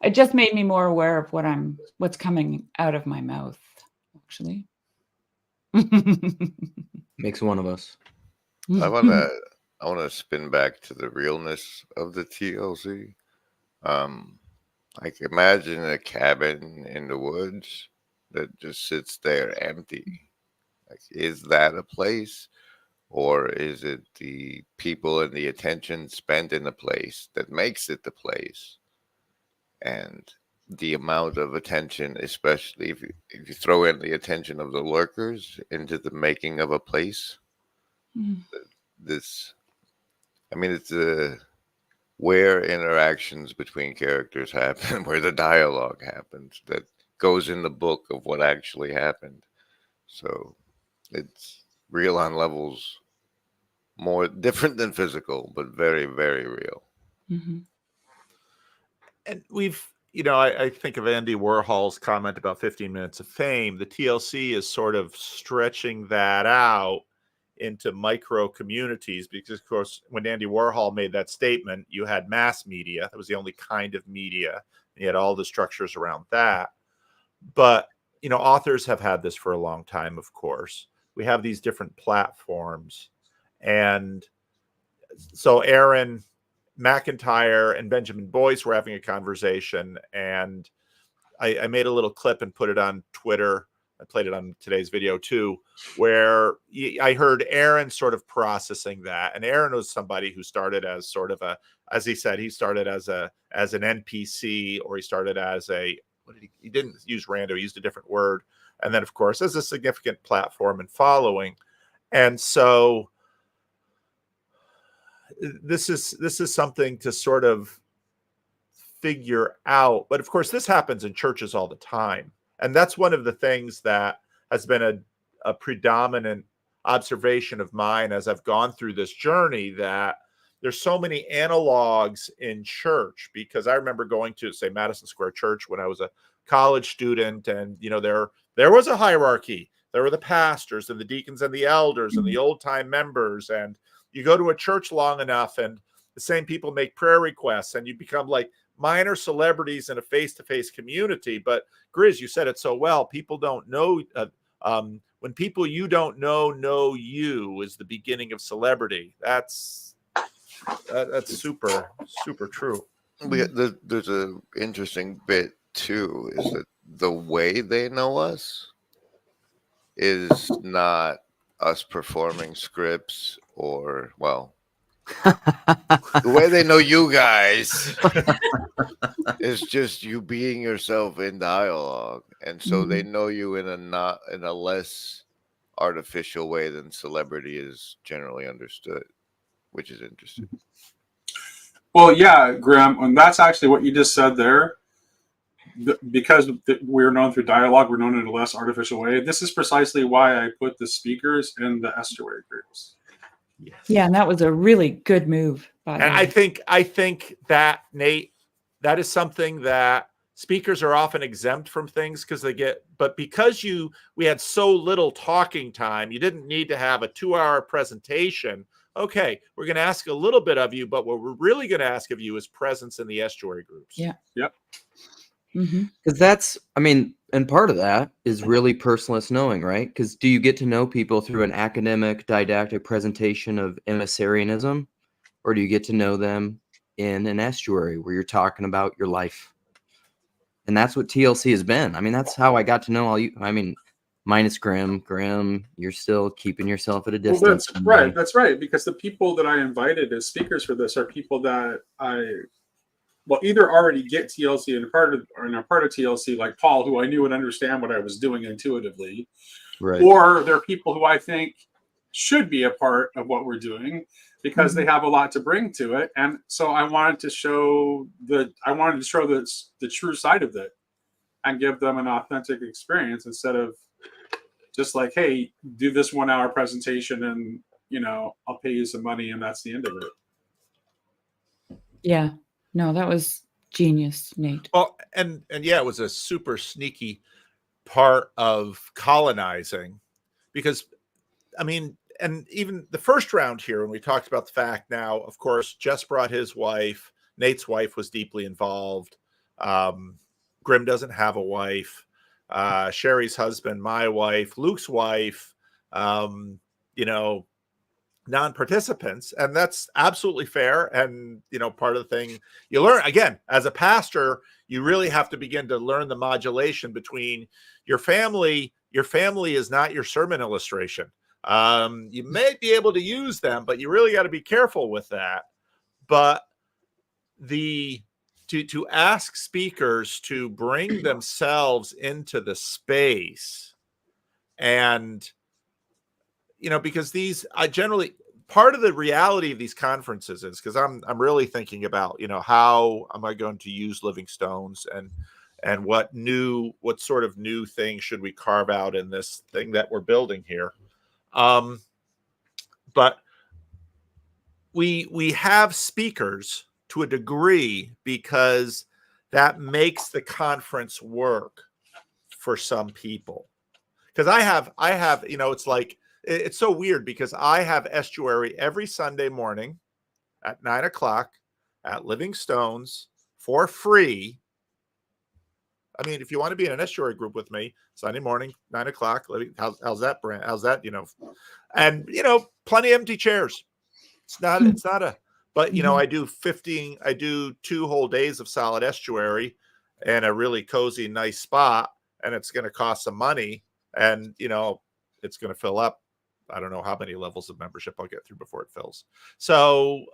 it just made me more aware of what's coming out of my mouth, actually. Makes one of us. I want to spin back to the realness of the TLC. Like imagine a cabin in the woods that just sits there empty. Like, is that a place, or is it the people and the attention spent in the place that makes it the place? And the amount of attention, especially if you throw in the attention of the lurkers into the making of a place, it's where interactions between characters happen, where the dialogue happens, that goes in the book of what actually happened. So it's real on levels more different than physical, but very, very real. Mm-hmm. And I think of Andy Warhol's comment about 15 minutes of fame. The TLC is sort of stretching that out into micro communities because, of course, when Andy Warhol made that statement, you had mass media. That was the only kind of media. And you had all the structures around that. But, authors have had this for a long time, of course. We have these different platforms. And so Aaron McIntyre and Benjamin Boyce were having a conversation, and I made a little clip and put it on Twitter. I played it on today's video too, where I heard Aaron sort of processing that. And Aaron was somebody who started as sort of as he said, he started as an NPC, or he started as he didn't use rando, he used a different word. And then of course, as a significant platform and following. And so this is something to sort of figure out. But of course, this happens in churches all the time. And that's one of the things that has been a predominant observation of mine as I've gone through this journey, that there's so many analogs in church. Because I remember going to, say, Madison Square Church when I was a college student, and there was a hierarchy. There were the pastors and the deacons and the elders and the old time members. And you go to a church long enough and the same people make prayer requests, and you become like minor celebrities in a face-to-face community. But Grizz, you said it so well. People don't know, when people you don't know you is the beginning of celebrity. That's super, super true. There's a interesting bit too, is that the way they know us is not us performing scripts, or, well, the way they know you guys is just you being yourself in dialogue. And so they know you in a less artificial way than celebrity is generally understood, which is interesting. Well, yeah, Graham, and that's actually what you just said there. Because we're known through dialogue, we're known in a less artificial way. This is precisely why I put the speakers in the estuary groups. Yes. Yeah, and that was a really good move. And I think that, Nate, that is something that speakers are often exempt from things but because we had so little talking time, you didn't need to have a 2-hour presentation. Okay, we're going to ask a little bit of you, but what we're really going to ask of you is presence in the estuary groups. Yeah. Yep. Because that's, and part of that is really personalist knowing, right? Because do you get to know people through an academic, didactic presentation of emissarianism, or do you get to know them in an estuary where you're talking about your life? And that's what TLC has been. That's how I got to know all you. Minus Grim, you're still keeping yourself at a distance. Well, that's right. Because the people that I invited as speakers for this are people that either already get TLC and are part of TLC, like Paul, who I knew would understand what I was doing intuitively, right? Or they're people who I think should be a part of what we're doing because they have a lot to bring to it. And so I wanted to show the true side of it and give them an authentic experience instead of just like, hey, do this 1-hour presentation and I'll pay you some money and that's the end of it. Yeah. No, that was genius, Nate. Well, and yeah, it was a super sneaky part of colonizing, because and even the first round here, when we talked about the fact, now, of course, Jess brought his wife, Nate's wife was deeply involved. Grim doesn't have a wife. Sherry's husband, my wife, Luke's wife, non-participants, and that's absolutely fair. And part of the thing you learn, again, as a pastor, you really have to begin to learn the modulation between your family. Your family is not your sermon illustration. You may be able to use them, but you really got to be careful with that. But to ask speakers to bring themselves into the space, and because I generally, part of the reality of these conferences is, because I'm really thinking about, how am I going to use living stones, and what sort of new thing should we carve out in this thing that we're building here. But we have speakers to a degree because that makes the conference work for some people. Because I have, it's like, it's so weird because I have estuary every Sunday morning at 9:00 at Living Stones for free. If you want to be in an estuary group with me, Sunday morning, 9:00, how's that, Brand? How's that, and plenty of empty chairs. It's not a, But you know, I do 2 whole days of solid estuary and a really cozy, nice spot, and it's going to cost some money, and you know, it's going to fill up. I don't know how many levels of membership I'll get through before it fills. So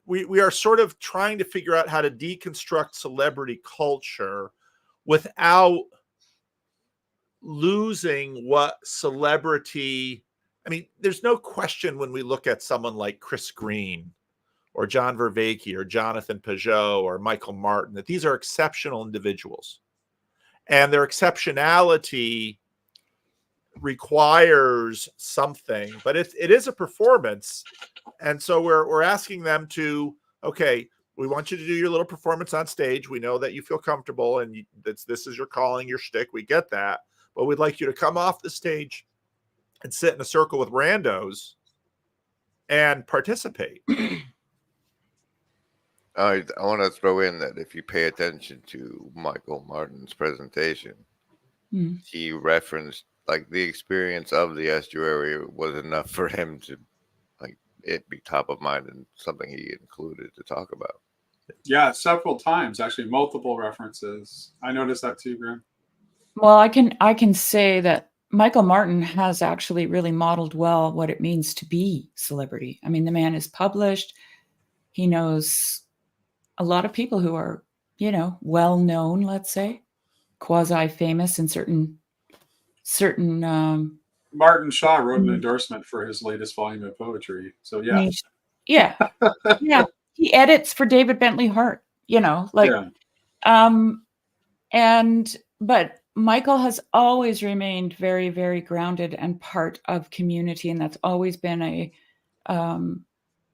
we are sort of trying to figure out how to deconstruct celebrity culture without losing what celebrity. I mean, there's no question when we look at someone like Chris Green or John Vervaeke or Jonathan Peugeot or Michael Martin, that these are exceptional individuals. And their exceptionality requires something, but it is a performance. And so we're asking them to, okay, we want you to do your little performance on stage. We know that you feel comfortable and this is your calling, your shtick. We get that. But we'd like you to come off the stage and sit in a circle with randos and participate. I want to throw in that if you pay attention to Michael Martin's presentation, he referenced like the experience of the estuary was enough for him to like it be top of mind and something he included to talk about. Yeah, several times, actually, multiple references. I noticed that too, Graham. Well, I can say that Michael Martin has actually really modeled well what it means to be celebrity. I mean, the man is published. He knows a lot of people who are, you know, well known, let's say, quasi famous in certain. Martin Shaw wrote an endorsement for his latest volume of poetry. So yeah, yeah. He edits for David Bentley Hart. You know, like, but Michael has always remained very, very grounded and part of community, and that's always been a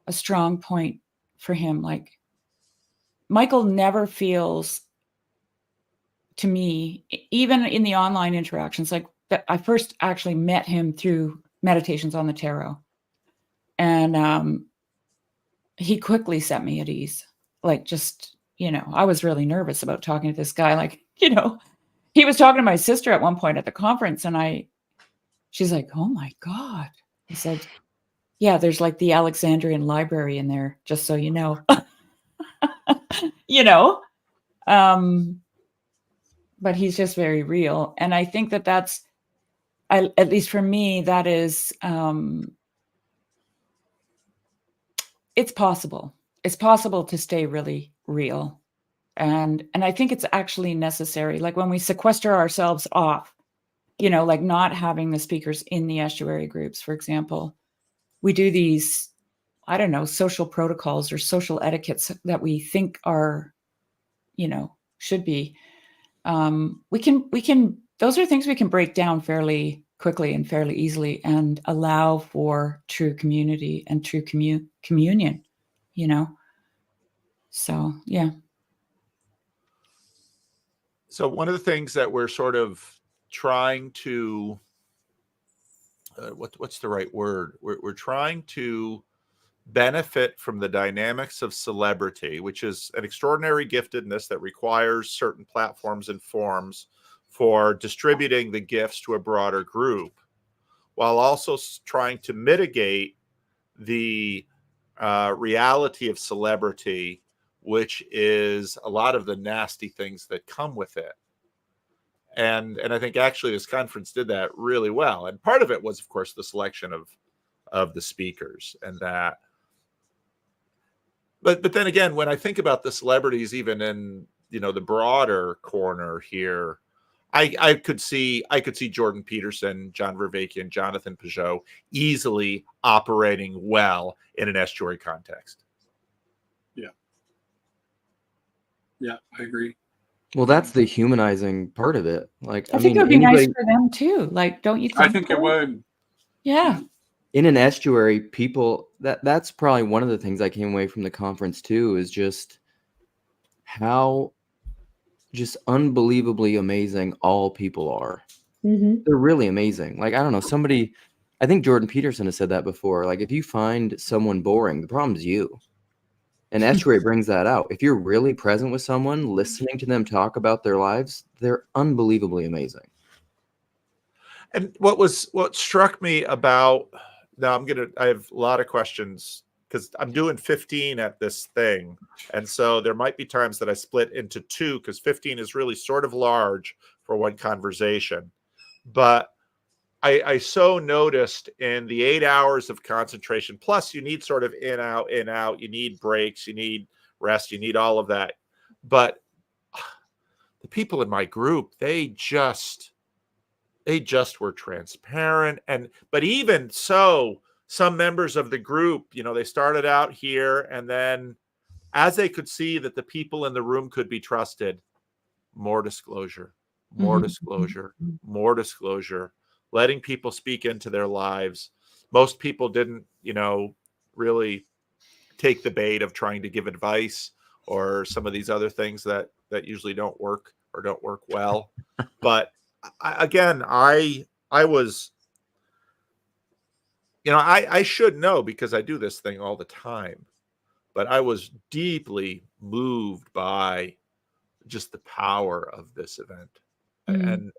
strong point for him. Like, Michael never feels, to me, even in the online interactions, like that I first actually met him through Meditations on the Tarot, and he quickly set me at ease. Like, just, you know, I was really nervous about talking to this guy. Like, you know, he was talking to my sister at one point at the conference, and she's like, "Oh my God." He said, "Yeah, there's like the Alexandrian library in there, just so you know." You know, but he's just very real. And I think that's, at least for me, that is, it's possible. It's possible to stay really real. And I think it's actually necessary. Like when we sequester ourselves off, you know, like not having the speakers in the estuary groups, for example, we do these, I don't know, social protocols or social etiquettes that we think are, you know, should be. We can, those are things we can break down fairly quickly and fairly easily and allow for true community and true communion, you know? So, yeah. So one of the things that we're sort of trying to, what's the right word? We're trying to benefit from the dynamics of celebrity, which is an extraordinary giftedness that requires certain platforms and forms for distributing the gifts to a broader group, while also trying to mitigate the reality of celebrity, which is a lot of the nasty things that come with it. And I think actually this conference did that really well. And part of it was, of course, the selection of the speakers and that. But then again, when I think about the celebrities, even in, you know, the broader corner here, I could see Jordan Peterson, John Vervaeke, and Jonathan Peugeot easily operating well in an estuary context. Yeah, I agree. Well, that's the humanizing part of it. Like, I think mean, it would be anybody, nice for them too. Like, don't you think? I think it would. Yeah. in an estuary, people, that's probably one of the things I came away from the conference too, is just how just unbelievably amazing all people are. They're really amazing. Like, I don't know, I think Jordan Peterson has said that before. Like, if you find someone boring, the problem's you. And estuary brings that out. If you're really present with someone, listening to them talk about their lives, they're unbelievably amazing. And what struck me about Now I have a lot of questions because I'm doing 15 at this thing. And so there might be times that I split into 2 because 15 is really sort of large for one conversation. But I so noticed in the 8 hours of concentration, plus you need sort of in, out, you need breaks, you need rest, you need all of that. But the people in my group, they just were transparent. But even so, some members of the group, they started out here, and then as they could see that the people in the room could be trusted, more disclosure, more disclosure, more disclosure, letting people speak into their lives. Most people didn't, really take the bait of trying to give advice or some of these other things that usually don't work or don't work well. But I was, I should know because I do this thing all the time, but I was deeply moved by just the power of this event. And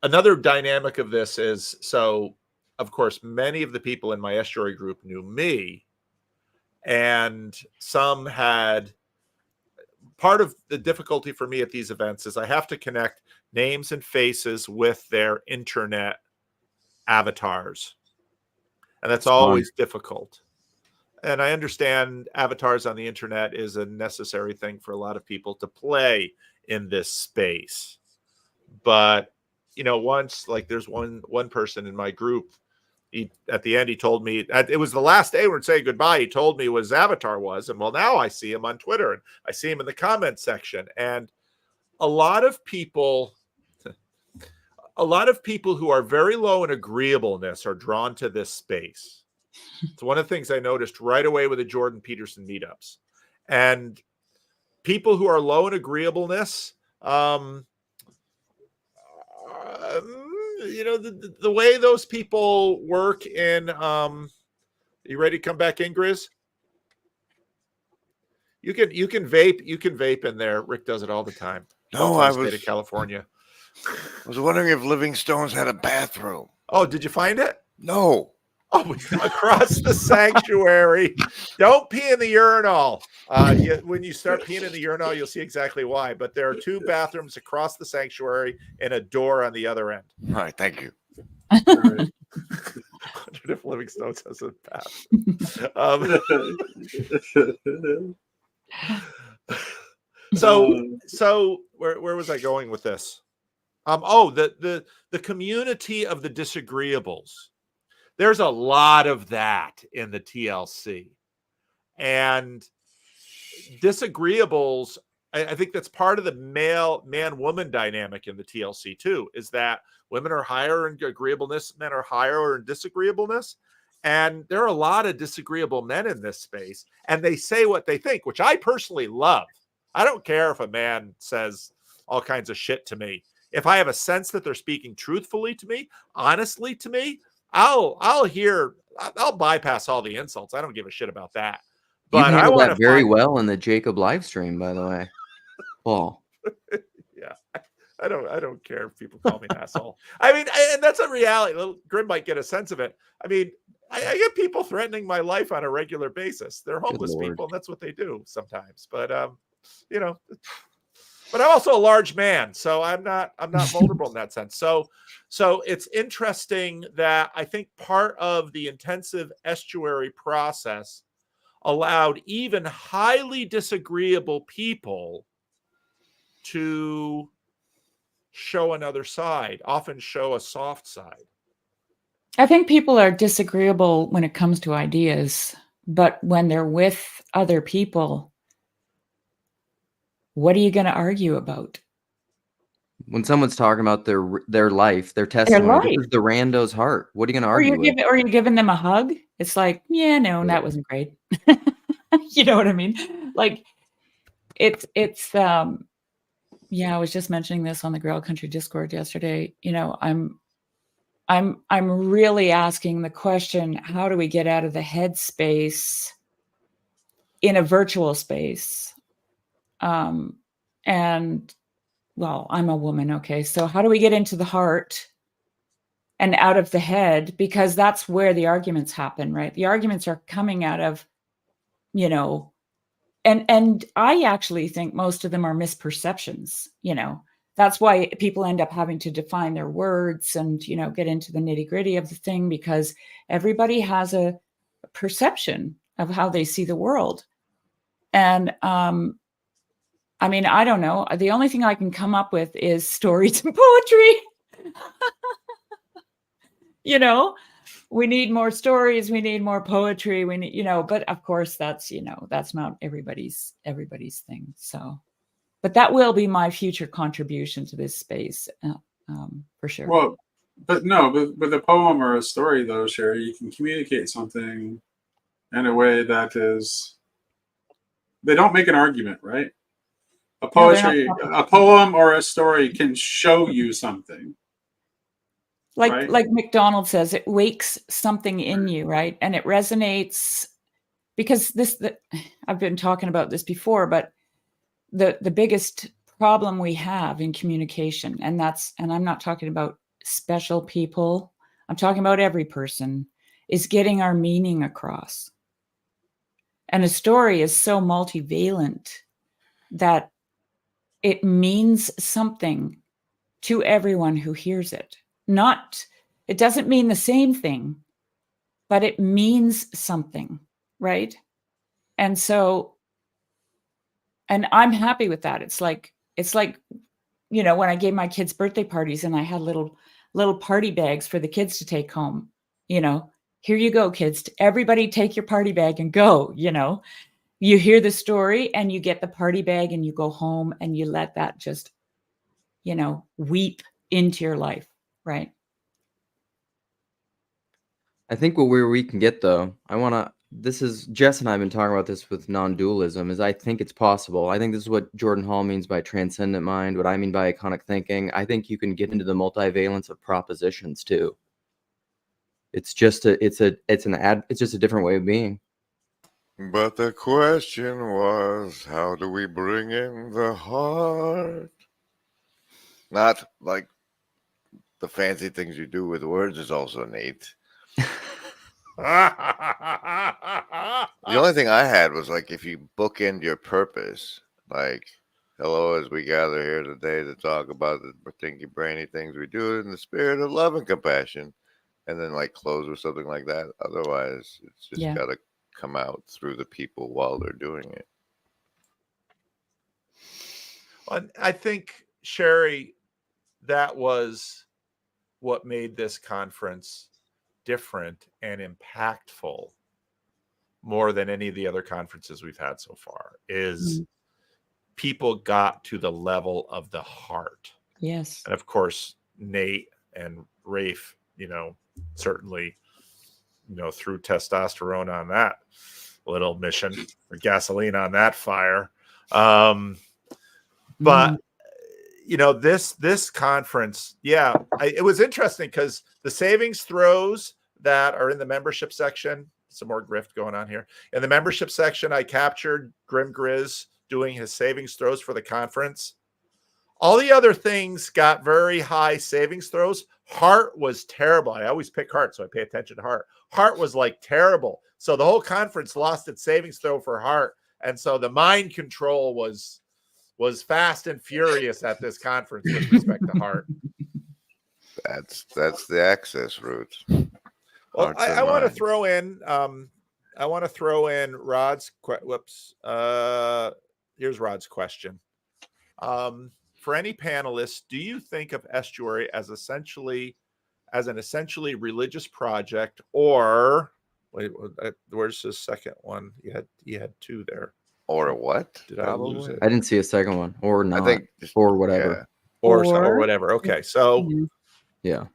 another dynamic of this is, so of course, many of the people in my estuary group knew me, and some had. Part of the difficulty for me at these events is I have to connect names and faces with their internet avatars. And that's always difficult. And I understand avatars on the internet is a necessary thing for a lot of people to play in this space. But, once, like, there's one person in my group, at the end, he told me, it was the last day we were saying goodbye, he told me what his avatar was. And well, now I see him on Twitter and I see him in the comment section. And a lot of people who are very low in agreeableness are drawn to this space. It's one of the things I noticed right away with the Jordan Peterson meetups. And people who are low in agreeableness, the way those people work in, you ready to come back in, Grizz? You can vape in there. Rick does it all the time. No, I was state of California. I was wondering if Living Stones had a bathroom. Oh, did you find it? No. Oh, across the sanctuary. Don't pee in the urinal. When you start peeing in the urinal, you'll see exactly why. But there are 2 bathrooms across the sanctuary and a door on the other end. All right, thank you. I wondered if Living Stones has a bathroom. So where was I going with this? The community of the disagreeables. There's a lot of that in the TLC, and disagreeables. I think that's part of the man-woman dynamic in the TLC too, is that women are higher in agreeableness, men are higher in disagreeableness. And there are a lot of disagreeable men in this space, and they say what they think, which I personally love. I don't care if a man says all kinds of shit to me. If I have a sense that they're speaking truthfully to me, honestly to me, I'll bypass all the insults. I don't give a shit about that. But you handled that very well in the Jacob live stream, by the way. Paul. Yeah. I don't care if people call me an asshole. I mean, and that's a reality. Grim might get a sense of it. I mean, I get people threatening my life on a regular basis. They're homeless people, and that's what they do sometimes. But but I'm also a large man, so I'm not vulnerable in that sense. So it's interesting that I think part of the intensive estuary process allowed even highly disagreeable people to show another side, often show a soft side. I think people are disagreeable when it comes to ideas, but when they're with other people, what are you going to argue about? When someone's talking about their life, their testimony, this is the rando's heart. What are you going to argue with? Or you're giving them a hug. It's like, yeah, no, that wasn't great. You know what I mean? Like it's yeah, I was just mentioning this on the Grail Country Discord yesterday. You know, I'm really asking the question, how do we get out of the head space in a virtual space? And well, I'm a woman. Okay. So how do we get into the heart and out of the head, because that's where the arguments happen, right? The arguments are coming out of, you know, and I actually think most of them are misperceptions, you know. That's why people end up having to define their words and, you know, get into the nitty-gritty of the thing, because everybody has a perception of how they see the world. And I mean, I don't know. The only thing I can come up with is stories and poetry. You know, we need more stories, we need more poetry, we need, you know, but of course that's, you know, that's not everybody's thing. So, but that will be my future contribution to this space, for sure. Well, but no, but the poem or a story though, Sherry, you can communicate something in a way that is, they don't make an argument, right? A poem or a story can show you something. Like McDonald says, it wakes something in you, right? And it resonates, because I've been talking about this before, but the biggest problem we have in communication, and I'm not talking about special people, I'm talking about every person, is getting our meaning across. And a story is so multivalent that it means something to everyone who hears it. It doesn't mean the same thing, but it means something, right? And so, and I'm happy with that. It's like, you know, when I gave my kids birthday parties and I had little party bags for the kids to take home, you know, here you go, kids, everybody take your party bag and go, you know, you hear the story and you get the party bag and you go home and you let that just, you know, weep into your life. Right. I think where we can get though, this is Jess and I have been talking about this with non-dualism, is I think it's possible. I think this is what Jordan Hall means by transcendent mind, what I mean by iconic thinking. I think you can get into the multivalence of propositions too. It's just a different way of being. But the question was, how do we bring in the heart? Not like the fancy things you do with words is also neat. The only thing I had was like, if you bookend your purpose, like, hello, as we gather here today to talk about the thinky brainy things, we do it in the spirit of love and compassion, and then like close with something like that. Otherwise, it's just got to come out through the people while they're doing it. Well, I think, Sherry, that was what made this conference different and impactful more than any of the other conferences we've had so far, is people got to the level of the heart. Yes. And of course, Nate and Rafe, you know, certainly, you know, threw testosterone on that little mission, or gasoline on that fire. But you know, this conference, it was interesting because the savings throws that are in the membership section, some more grift going on here. In the membership section, I captured Grim Grizz doing his savings throws for the conference. All the other things got very high savings throws. Heart was terrible. I always pick Heart, so I pay attention to Heart. Heart was like terrible. So the whole conference lost its savings throw for Heart. And so the mind control was fast and furious at this conference with respect to Heart. That's the access route. Well, I want to throw in Rod's here's Rod's question. For any panelists, do you think of Estuary as an essentially religious project, or where's the second one? You had two there. Or what? Did I lose it? I didn't see a second one, or not, I think or whatever. Yeah. Or whatever. Okay, so yeah,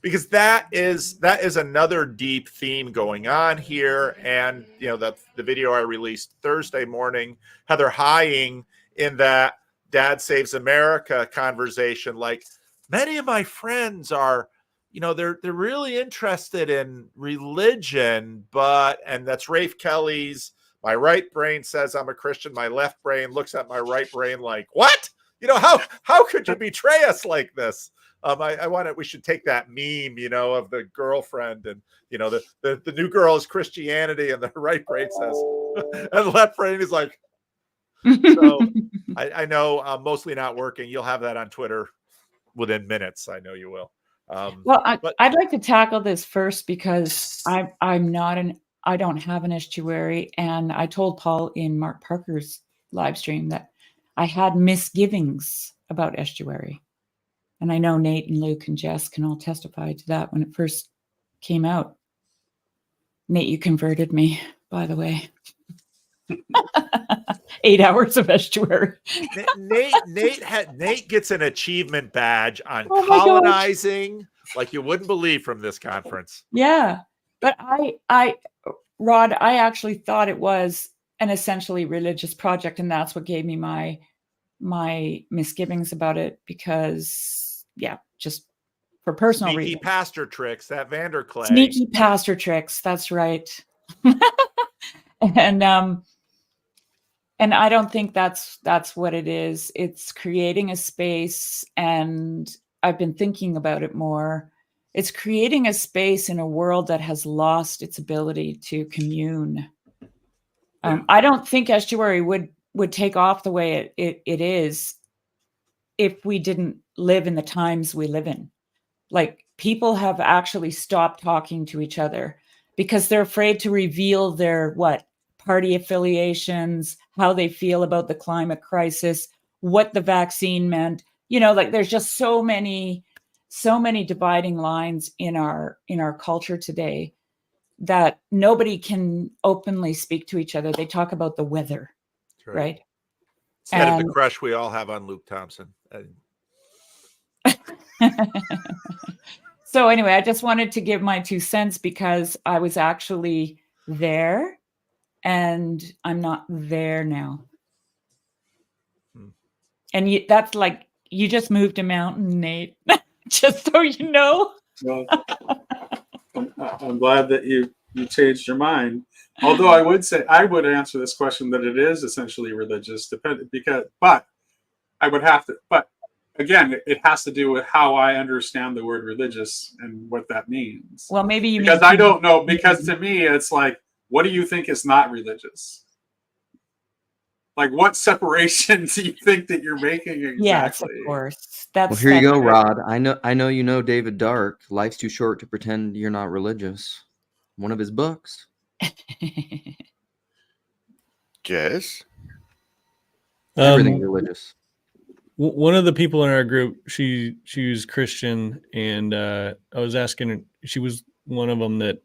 because that is another deep theme going on here, and you know, the video I released Thursday morning, Heather Hying, in that Dad Saves America conversation, like many of my friends are, you know, they're really interested in religion, and that's Rafe Kelly's. My right brain says I'm a Christian. My left brain looks at my right brain like, what? You know, how could you betray us like this? I want to. We should take that meme, of the girlfriend, and the new girl is Christianity, and the right brain says, and the left brain is like. So I know mostly not working. You'll have that on Twitter within minutes. I know you will. Well, I'd like to tackle this first because I don't have an estuary, and I told Paul in Mark Parker's live stream that I had misgivings about estuary, and I know Nate and Luke and Jess can all testify to that when it first came out. Nate, you converted me, by the way. 8 hours of estuary. Nate gets an achievement badge on colonizing like you wouldn't believe from this conference. Yeah, but Rod, I actually thought it was an essentially religious project, and that's what gave me my misgivings about it because, just for personal Sneaky reasons. pastor tricks, that Vanderclay. Sneaky pastor tricks. That's right. And I don't think that's what it is. It's creating a space, and I've been thinking about it more. It's creating a space in a world that has lost its ability to commune. I don't think estuary would take off the way it is if we didn't live in the times we live in. Like, people have actually stopped talking to each other because they're afraid to reveal their party affiliations, how they feel about the climate crisis, what the vaccine meant. There's just so many dividing lines in our culture today that nobody can openly speak to each other. They talk about the weather, right? Instead of the crush we all have on Luke Thompson. So anyway, I just wanted to give my 2 cents because I was actually there. And I'm not there now. And that's like, you just moved a mountain, Nate, just so you know. Well, I'm glad that you changed your mind. Although I would answer this question that it is essentially religious, but again, it has to do with how I understand the word religious and what that means. Well, maybe because I don't know, because to me, it's like, what do you think is not religious? Like, what separation do you think that you're making exactly? Yes, of course. Well, here you go, Rod. I know you know David Dark. Life's too short to pretend you're not religious. One of his books. Jess? Everything religious. One of the people in our group, she was Christian, and I was asking her, she was one of them that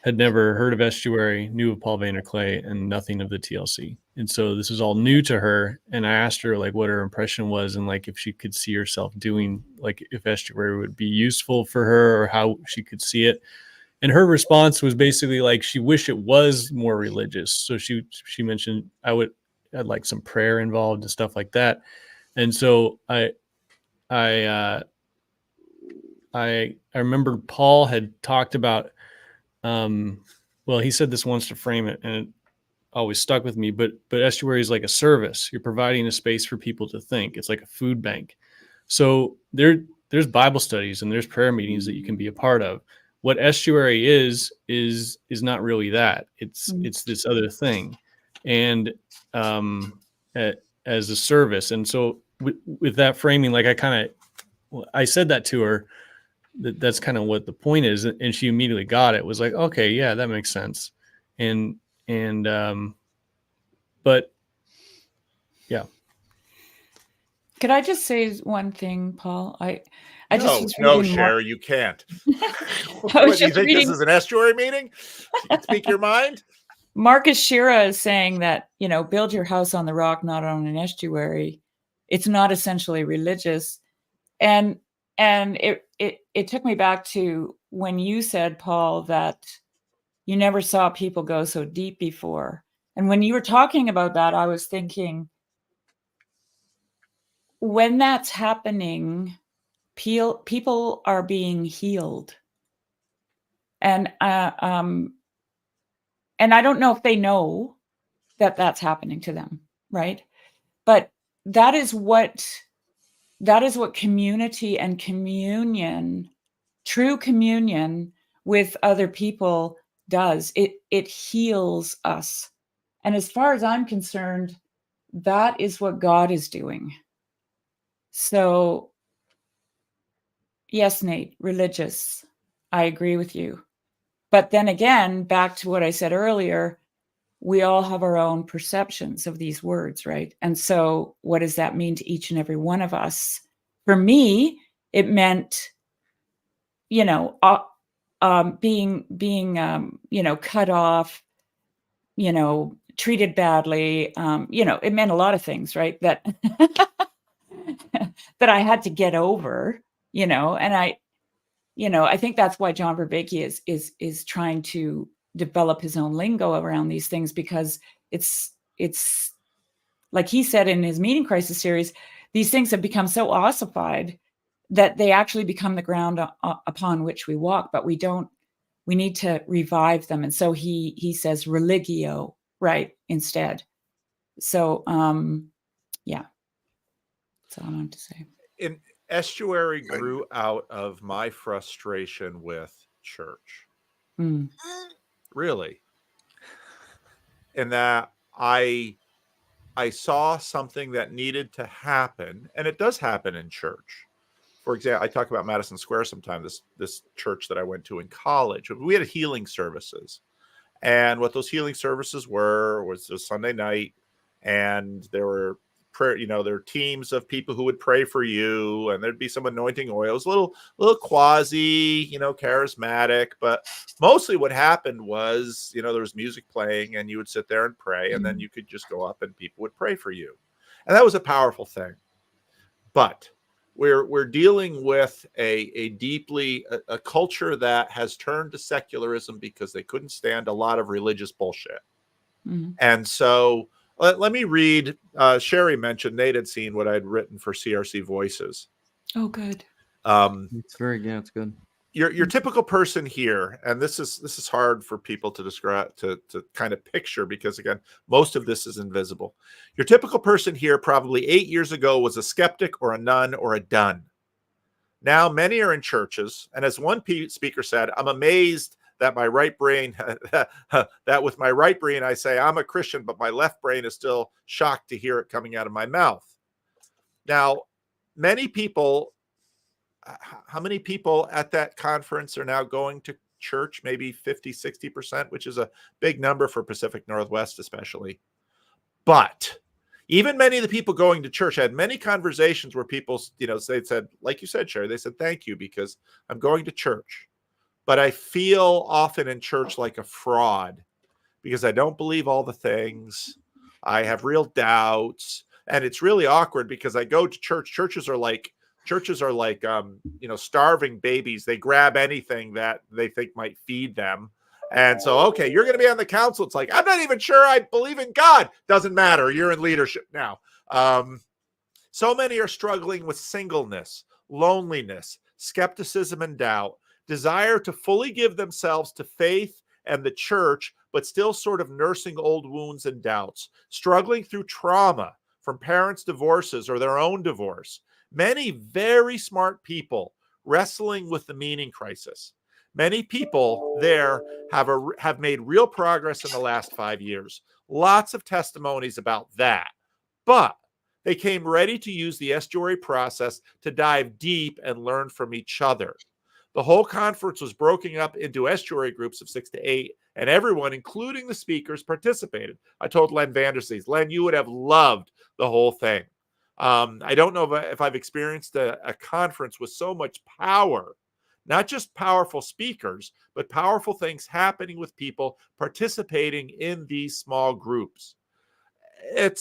had never heard of estuary, knew of Paul Vanderclay, and nothing of the TLC. And so this was all new to her. And I asked her what her impression was, and if she could see herself doing, if estuary would be useful for her, or how she could see it. And her response was basically she wished it was more religious. So she mentioned I'd like some prayer involved and stuff like that. And so I remember Paul had talked about, he said this once to frame it, and it always stuck with me, but estuary is like a service. You're providing a space for people to think. It's like a food bank. So there's Bible studies and there's prayer meetings that you can be a part of. What estuary is not really that. It's this other thing. And as a service. And so with that framing, I said that to her, that's kind of what the point is. And she immediately got it. It was like, okay, yeah, that makes sense. But yeah. Could I just say one thing, Paul? No, Cher, you can't. What, do you think this is an estuary meeting? You can speak your mind? Marcus Shira is saying that, build your house on the rock, not on an estuary. It's not essentially religious. And it took me back to when you said, Paul, that you never saw people go so deep before. And when you were talking about that, I was thinking, when that's happening, people are being healed. And I don't know if they know that that's happening to them, right? But that is what that is what community and communion, true communion with other people does. It heals us. And as far as I'm concerned, that is what God is doing. So, yes, Nate, religious. I agree with you. But then again, back to what I said earlier, we all have our own perceptions of these words, right? And so what does that mean to each and every one of us? For me, it meant, you know, being you know, cut off, you know, treated badly. You know, it meant a lot of things, right? That that I had to get over, you know, and I think that's why John Vervaeke is trying to develop his own lingo around these things, because it's like he said in his Meaning Crisis series, these things have become so ossified that they actually become the ground upon which we walk, but we need to revive them. And so he says religio, right, instead. So yeah, that's all I wanted to say. In Estuary grew out of my frustration with church. Really. In that I saw something that needed to happen, and it does happen in church. For example, I talk about Madison Square sometimes, this church that I went to in college. We had healing services. And what those healing services was a Sunday night, and there were prayer, you know, there were teams of people who would pray for you, and there'd be some anointing oils, a little quasi, you know, charismatic, but mostly what happened was, you know, there was music playing and you would sit there and pray, and then you could just go up and people would pray for you. And that was a powerful thing. But we're dealing with a deeply a culture that has turned to secularism because they couldn't stand a lot of religious bullshit. And so let me read. Sherry mentioned Nate had seen what I'd written for CRC Voices. Oh, good. It's it's good. Your typical person here, and this is hard for people to describe, to kind of picture, because again, most of this is invisible. Your typical person here probably 8 years ago was a skeptic or a nun or a dun. Now many are in churches, and as one speaker said, I'm amazed that my right brain, that with my right brain I say I'm a Christian, but my left brain is still shocked to hear it coming out of my mouth. Now, many people. How many people at that conference are now going to church? Maybe 50, 60%, which is a big number for Pacific Northwest, especially. But even many of the people going to church, I had many conversations where people, you know, they said, like you said, Sherry, they said, thank you, because I'm going to church. But I feel often in church like a fraud because I don't believe all the things. I have real doubts. And it's really awkward because I go to church. Churches are like, you know, starving babies. They grab anything that they think might feed them. And so, okay, you're going to be on the council. It's like, I'm not even sure I believe in God. Doesn't matter. You're in leadership now. So many are struggling with singleness, loneliness, skepticism and doubt, desire to fully give themselves to faith and the church, but still sort of nursing old wounds and doubts, struggling through trauma from parents' divorces or their own divorce. Many very smart people wrestling with the meaning crisis. Many people there have made real progress in the last 5 years. Lots of testimonies about that. But they came ready to use the estuary process to dive deep and learn from each other. The whole conference was broken up into estuary groups of 6 to 8, and everyone, including the speakers, participated. I told Len Vandersees, Len, you would have loved the whole thing. I don't know if I've experienced a conference with so much power, not just powerful speakers, but powerful things happening with people participating in these small groups. And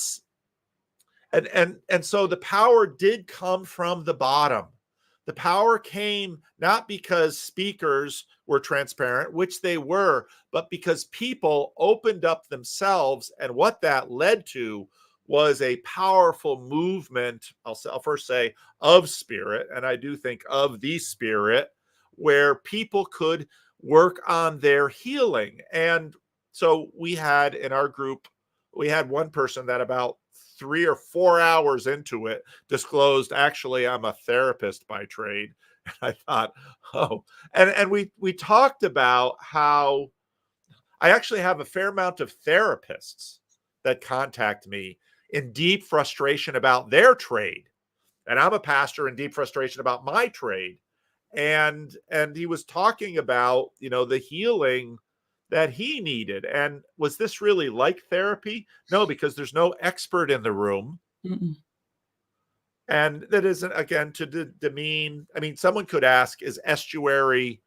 so the power did come from the bottom. The power came not because speakers were transparent, which they were, but because people opened up themselves. And what that led to was a powerful movement, I'll first say, of spirit, and I do think of the spirit, where people could work on their healing. And so we had in our group, we had one person that about 3 or 4 hours into it, disclosed, actually, I'm a therapist by trade. And I thought, oh, and we talked about how I actually have a fair amount of therapists that contact me in deep frustration about their trade. And I'm a pastor in deep frustration about my trade. And he was talking about, the healing that he needed. And was this really like therapy? No, because there's no expert in the room. Mm-mm. And that isn't, again, to demean. I mean, someone could ask, is estuary,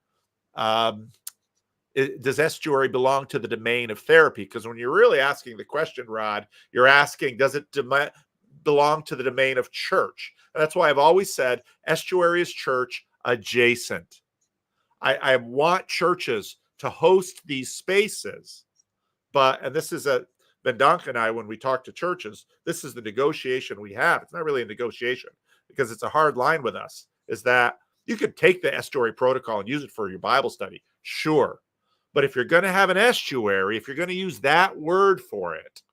does estuary belong to the domain of therapy? Because when you're really asking the question, Rod, you're asking, does it belong to the domain of church? And that's why I've always said estuary is church adjacent. I want churches to host these spaces, and this is Vendonk and I, when we talk to churches, this is the negotiation we have. It's not really a negotiation because it's a hard line with us, is that you could take the estuary protocol and use it for your Bible study. Sure. But if you're going to have an estuary, if you're going to use that word for it,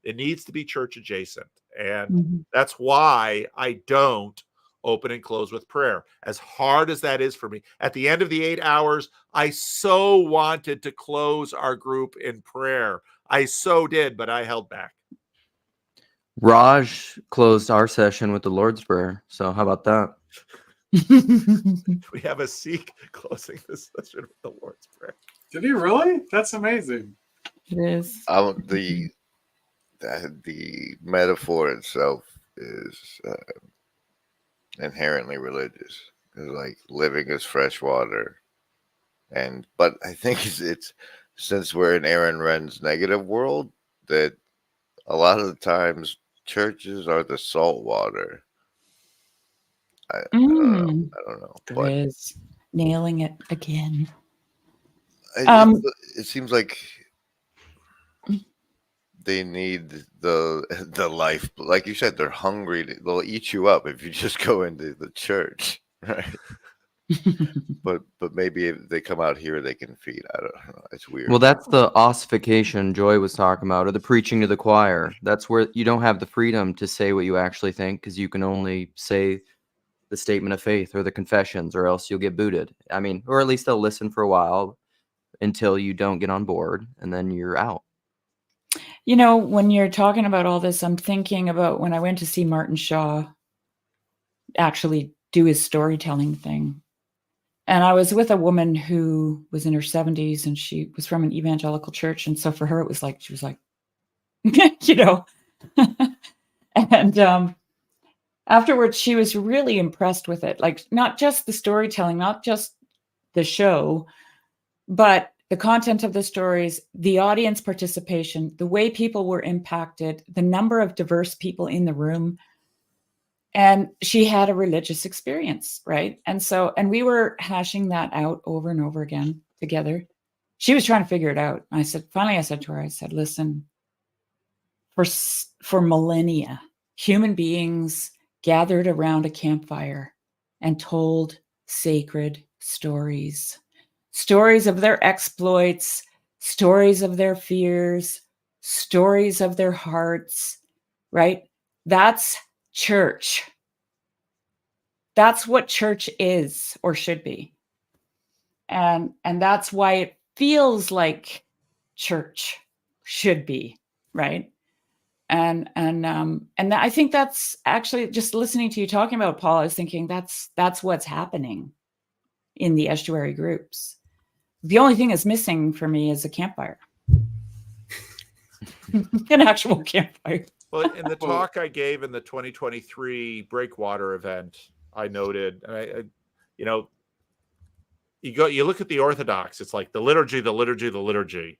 it needs to be church adjacent. And that's why I don't open and close with prayer. As hard as that is for me, at the end of the 8 hours, I so wanted to close our group in prayer. I so did, but I held back. Raj closed our session with the Lord's Prayer. So how about that? We have a Sikh closing this session with the Lord's Prayer. Did he really? That's amazing. It is. The metaphor itself is inherently religious. It's like living is fresh water, but I think it's since we're in Aaron Wren's negative world, that a lot of the times churches are the salt water. I don't know. There is. Nailing it again. It seems like they need the life. Like you said, they're hungry. They'll eat you up if you just go into the church, right? but maybe if they come out here, they can feed. I don't know. It's weird. Well, that's the ossification Joy was talking about, or the preaching to the choir. That's where you don't have the freedom to say what you actually think, because you can only say the statement of faith or the confessions, or else you'll get booted. I mean, or at least they'll listen for a while until you don't get on board, and then you're out. When you're talking about all this, I'm thinking about when I went to see Martin Shaw actually do his storytelling thing. And I was with a woman who was in her 70s, and she was from an evangelical church. And so for her, it was like, she was like, and afterwards, she was really impressed with it. Like, not just the storytelling, not just the show, but the content of the stories, the audience participation, the way people were impacted, the number of diverse people in the room. And she had a religious experience, right? And we were hashing that out over and over again together. She was trying to figure it out. I said, to her, listen, for millennia, human beings gathered around a campfire and told sacred stories of their exploits, stories of their fears, stories of their hearts, right? That's church. That's what church is or should be. And that's why it feels like church should be, right? And I think that's actually, just listening to you talking about, Paul, I was thinking that's what's happening in the estuary groups. The only thing that's missing for me is a campfire. An actual campfire. Well, in the talk I gave in the 2023 Breakwater event, I noted, and you look at the Orthodox, it's like the liturgy, the liturgy, the liturgy.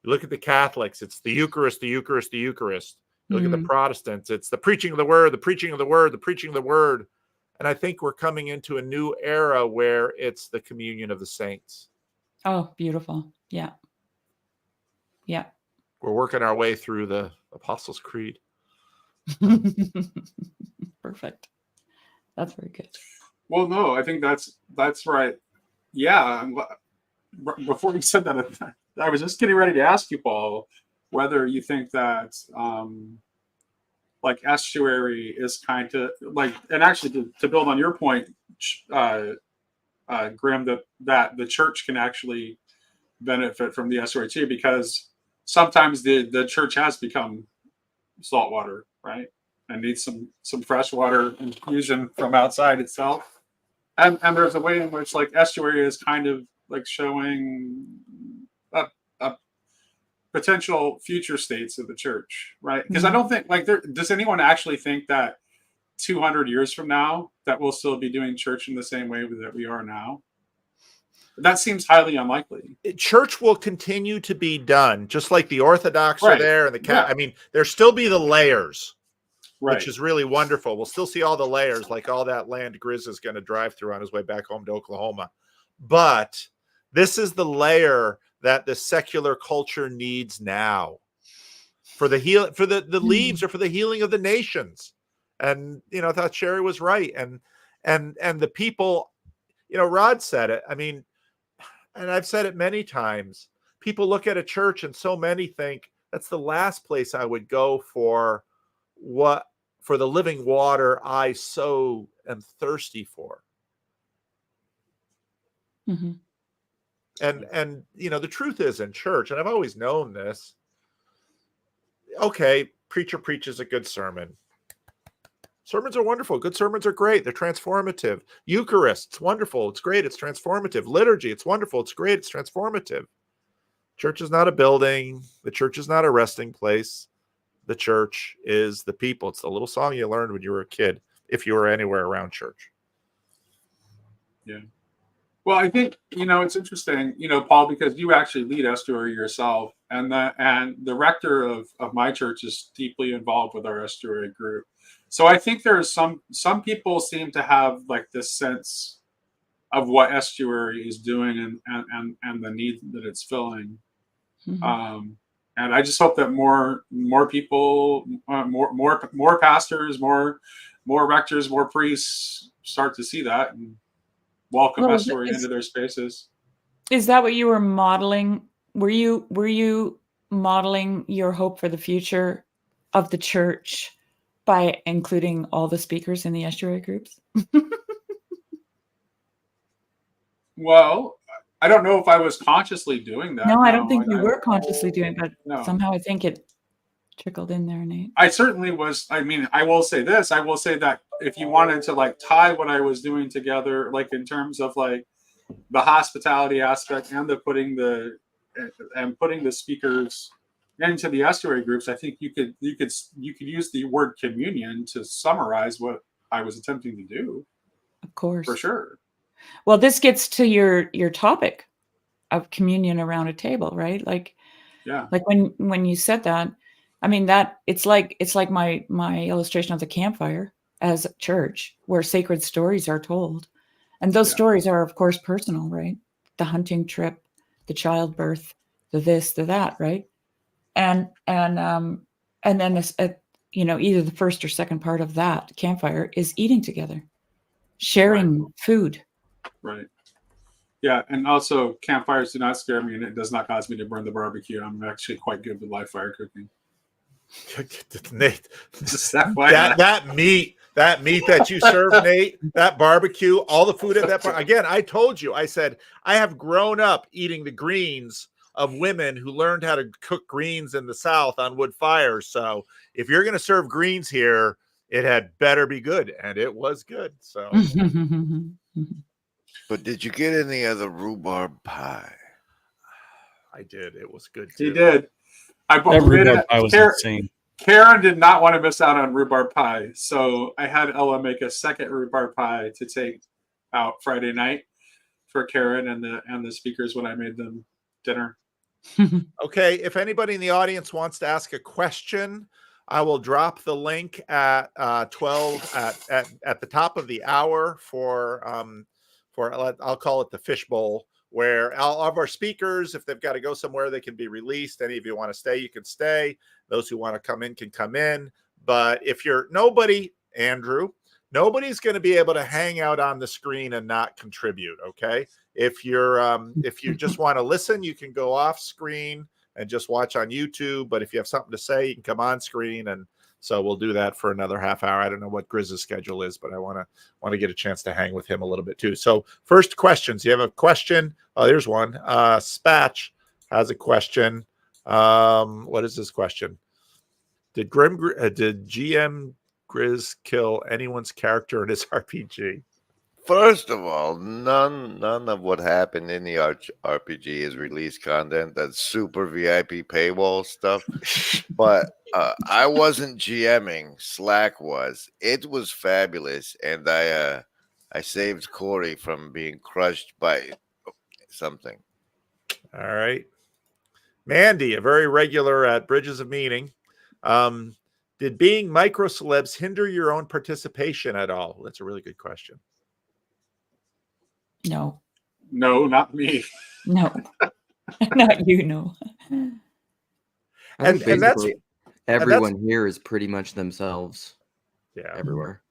You look at the Catholics, it's the Eucharist, the Eucharist, the Eucharist. You look at the Protestants, it's the preaching of the word, the preaching of the word, the preaching of the word. And I think we're coming into a new era where it's the communion of the saints. Oh, beautiful. Yeah. Yeah. We're working our way through the Apostles' Creed. Perfect. That's very good. Well, no, I think that's right. Yeah. Before you said that, I was just getting ready to ask you, Paul, whether you think that, like estuary is kind of like, and actually to build on your point, Grim, that the church can actually benefit from the estuary too, because sometimes the church has become saltwater, right? And needs some fresh water infusion from outside itself. And there's a way in which like estuary is kind of like showing a potential future states of the church, right? Because I don't think like does anyone actually think that 200 years from now that we'll still be doing church in the same way that we are now? That seems highly unlikely. Church will continue to be done, just like the Orthodox are Right. there, and the Yeah. I mean, there still be the layers, Right. which is really wonderful. We'll still see all the layers, like all that land Grizz is going to drive through on his way back home to Oklahoma. But this is the layer that the secular culture needs now for the leaves or for the healing of the nations. And I thought Sherry was right, and the people, Rod said it. I mean, and I've said it many times. People look at a church, and so many think that's the last place I would go for the living water I so am thirsty for. Mm-hmm. And the truth is, in church, and I've always known this. Okay, preacher preaches a good sermon. Sermons are wonderful. Good sermons are great. They're transformative. Eucharist, it's wonderful. It's great. It's transformative. Liturgy, it's wonderful. It's great. It's transformative. Church is not a building. The church is not a resting place. The church is the people. It's the little song you learned when you were a kid, if you were anywhere around church. Yeah. Well, I think, it's interesting, Paul, because you actually lead estuary yourself, and the rector of my church is deeply involved with our estuary group. So I think there's some people seem to have like this sense of what estuary is doing and the need that it's filling. Mm-hmm. And I just hope that more people, more pastors, more rectors, more priests start to see that and welcome estuary into their spaces. Is that what you were modeling? Were you modeling your hope for the future of the church by including all the speakers in the estuary groups? Well, I don't know if I was consciously doing that. No, I don't think you were consciously doing it, but no. Somehow I think it trickled in there, Nate. I certainly was. I mean, I will say this. I will say that if you wanted to like tie what I was doing together, like in terms of like the hospitality aspect and putting the speakers into the estuary groups, I think you could use the word communion to summarize what I was attempting to do. Of course, for sure. Well, this gets to your topic of communion around a table, right? Like, yeah, like when you said that, I mean that it's like my illustration of the campfire as a church where sacred stories are told, and those stories are of course personal, right? The hunting trip, the childbirth, the this, the that, right? And then this, either the first or second part of that campfire is eating together, sharing food. Right. Yeah, and also campfires do not scare me, and it does not cause me to burn the barbecue. I'm actually quite good with live fire cooking. Nate, that meat that you serve, Nate, that barbecue, all the food at that bar. Again, I told you, I said I have grown up eating the greens of women who learned how to cook greens in the South on wood fires. So if you're going to serve greens here, it had better be good, and it was good. So, but did you get any of the rhubarb pie? I did. It was good too. He did. That rhubarb pie was insane. Karen did not want to miss out on rhubarb pie, so I had Ella make a second rhubarb pie to take out Friday night for Karen and the speakers when I made them dinner. Okay, if anybody in the audience wants to ask a question, I will drop the link at 12 at the top of the hour for I'll call it the fishbowl, where all of our speakers, if they've got to go somewhere, they can be released. Any of you want to stay, you can stay. Those who want to come in can come in. But if you're Andrew, nobody's going to be able to hang out on the screen and not contribute. Okay. If you just want to listen, you can go off screen and just watch on YouTube. But if you have something to say, you can come on screen and So we'll do that for another half hour. I don't know what Grizz's schedule is, but I want to get a chance to hang with him a little bit too. So first questions. You have a question? Oh, there's one. Spatch has a question. What is this question? Did GM Grizz kill anyone's character in his RPG? First of all, none of what happened in the RPG is released content. That's super VIP paywall stuff. But I wasn't GMing. Slack was. It was fabulous, and I saved Corey from being crushed by something. All right, Mandy, a very regular at Bridges of Meaning. Did being micro celebs hinder your own participation at all? That's a really good question. No. No, not me. No. Not you, no. I think And that's everyone here is pretty much themselves. Yeah, everywhere.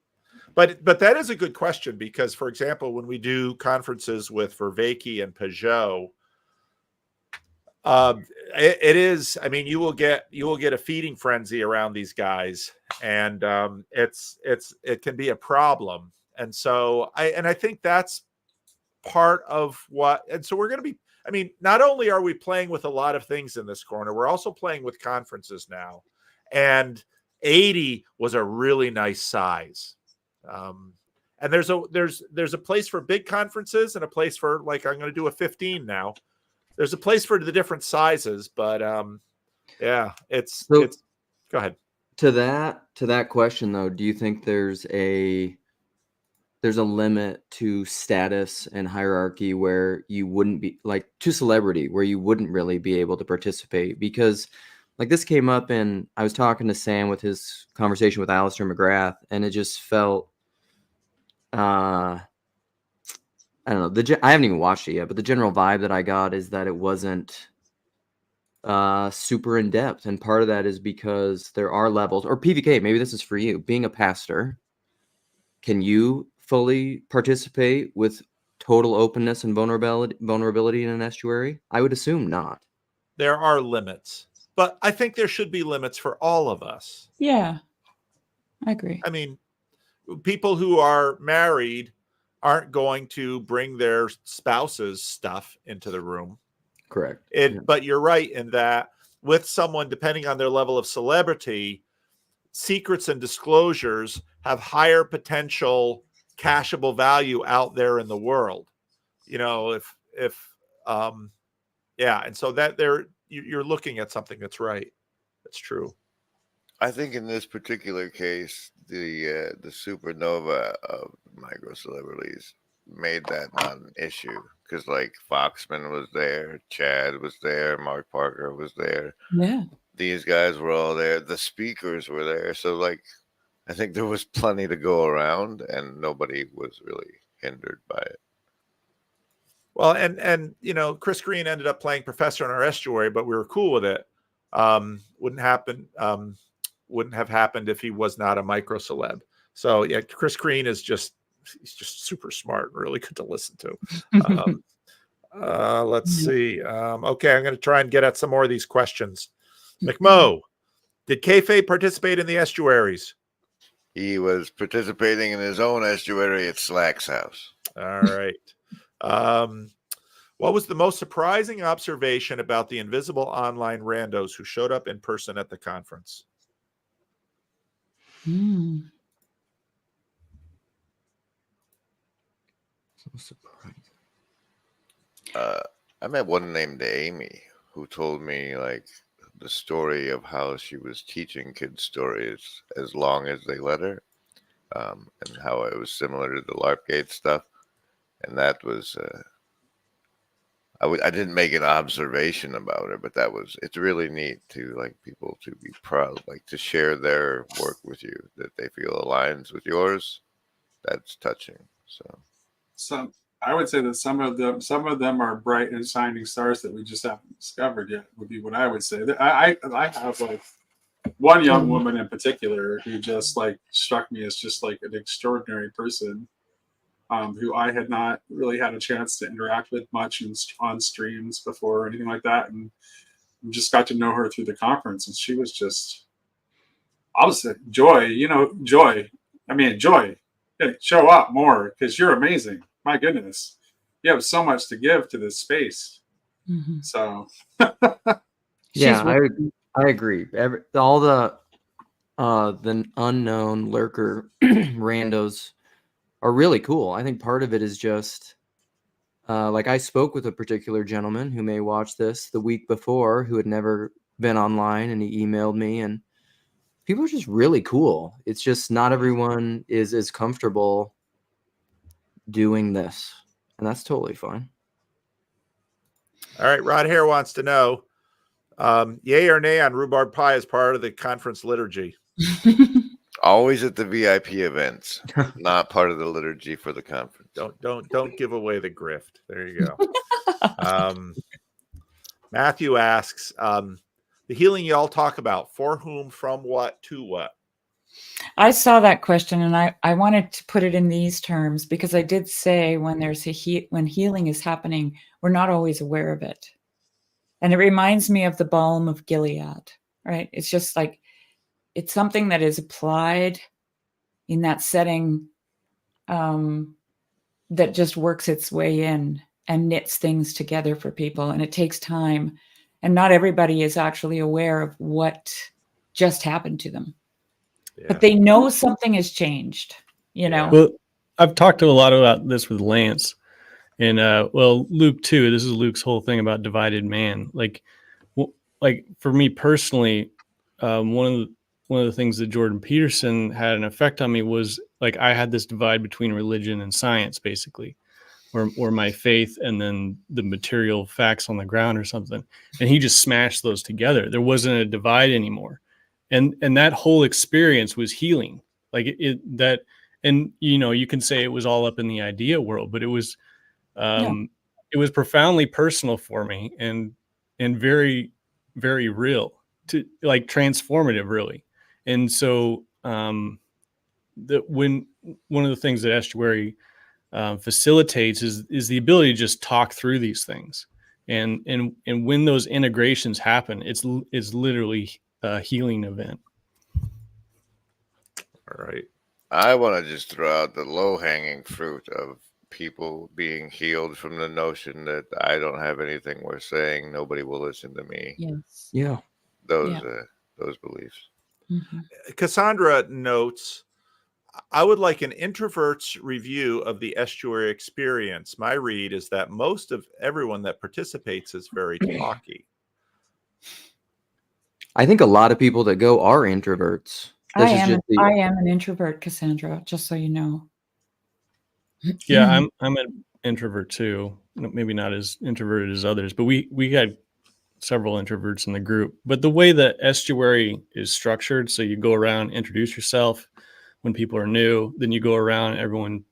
But that is a good question because, for example, when we do conferences with Vervaeke and Peugeot, it is. I mean, you will get a feeding frenzy around these guys, and it can be a problem. And so I think that's part of what. And so we're going to be. I mean, not only are we playing with a lot of things in this corner, we're also playing with conferences now, and 80 was a really nice size. And there's a place for big conferences and a place for, like, I'm going to do a 15 now. There's a place for the different sizes, but yeah, it's go ahead. To that question though, do you think there's a limit to status and hierarchy where you wouldn't be, like, to celebrity, where you wouldn't really be able to participate? Because like this came up and I was talking to Sam with his conversation with Alistair McGrath, and it just felt I don't know. I haven't even watched it yet, but the general vibe that I got is that it wasn't super in depth, and part of that is because there are levels. Or PVK, maybe this is for you. Being a pastor, can you fully participate with total openness and vulnerability in an estuary? I would assume not. There are limits, but I think there should be limits for all of us. Yeah, I agree. I mean, people who are married aren't going to bring their spouse's stuff into the room. Correct. But you're right in that with someone, depending on their level of celebrity, secrets and disclosures have higher potential cashable value out there in the world. You know, and so that you're looking at something that's right. That's true. I think in this particular case, the supernova of micro celebrities made that not an issue, because like Foxman was there, Chad was there, Mark Parker was there. Yeah. These guys were all there. The speakers were there. So like, I think there was plenty to go around, and nobody was really hindered by it. Well, and you know, Chris Green ended up playing Professor in our estuary, but we were cool with it. Wouldn't have happened if he was not a micro celeb. So yeah, Chris Green is he's just super smart, really good to listen to. Let's see. Okay, I'm going to try and get at some more of these questions. McMo, did Kayfabe participate in the estuaries? He was participating in his own estuary at Slack's house. All right. What was the most surprising observation about the invisible online randos who showed up in person at the conference? So surprising. I met one named Amy who told me like the story of how she was teaching kids stories as long as they let her, and how it was similar to the LARPgate stuff. And that was, I didn't make an observation about her, but it's really neat to like people to be proud, like to share their work with you that they feel aligns with yours. That's touching. So I would say that some of them are bright and shining stars that we just haven't discovered yet, would be what I would say. I have like one young woman in particular who just like struck me as just like an extraordinary person, who I had not really had a chance to interact with much on streams before or anything like that, and just got to know her through the conference, and she was just say, Joy, Joy. I mean, Joy, show up more because you're amazing. My goodness, you have so much to give to this space. Mm-hmm. So, yeah, I agree. All the unknown lurker randos are really cool. I think part of it is just like I spoke with a particular gentleman who may watch this the week before who had never been online, and he emailed me, and people are just really cool. It's just not everyone is as comfortable doing this, and that's totally fine. All right, Rod Hare wants to know, yay or nay on rhubarb pie as part of the conference liturgy? Always at the VIP events, not part of the liturgy for the conference. Don't give away the grift. There you go. Matthew asks, the healing you all talk about, for whom, from what, to what? I saw that question, and I wanted to put it in these terms because I did say when there's when healing is happening, we're not always aware of it. And it reminds me of the balm of Gilead, right? It's just like, it's something that is applied in that setting that just works its way in and knits things together for people. And it takes time. And not everybody is actually aware of what just happened to them. Yeah. But they know something has changed, know? Well, I've talked to a lot about this with Lance. And Luke too. This is Luke's whole thing about divided man. Like for me personally, one of the things that Jordan Peterson had an effect on me was like I had this divide between religion and science, basically, or my faith and then the material facts on the ground or something. And he just smashed those together. There wasn't a divide anymore, and that whole experience was healing. Like that, and you can say it was all up in the idea world, but it was. It was profoundly personal for me and very, very real, to like transformative, really. And so one of the things that Estuary facilitates is the ability to just talk through these things. And when those integrations happen, it's literally a healing event. All right. I want to just throw out the low-hanging fruit of people being healed from the notion that I don't have anything worth saying, nobody will listen to me. Yes. Yeah. Those beliefs. Mm-hmm. Cassandra notes, I would like an introvert's review of the estuary experience. My read is that most of everyone that participates is very talky. I think a lot of people that go are introverts. I am an introvert, Cassandra, just so you know. Yeah, I'm an introvert too. Maybe not as introverted as others, but we had several introverts in the group. But the way that estuary is structured, so you go around, introduce yourself when people are new, then you go around, everyone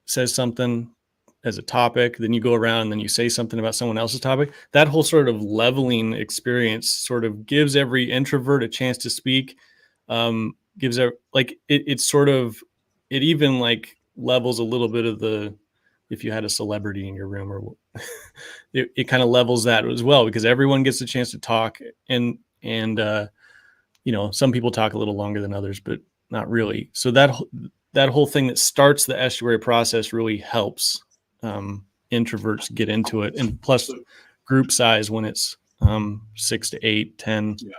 says something as a topic, then you go around and then you say something about someone else's topic. That whole sort of leveling experience sort of gives every introvert a chance to speak. Gives it even like levels a little bit of if you had a celebrity in your room, or it kind of levels that as well, because everyone gets a chance to talk, and some people talk a little longer than others, but not really. So that whole thing that starts the estuary process really helps introverts get into it, and plus group size when it's 6 to 8, 10. Yeah.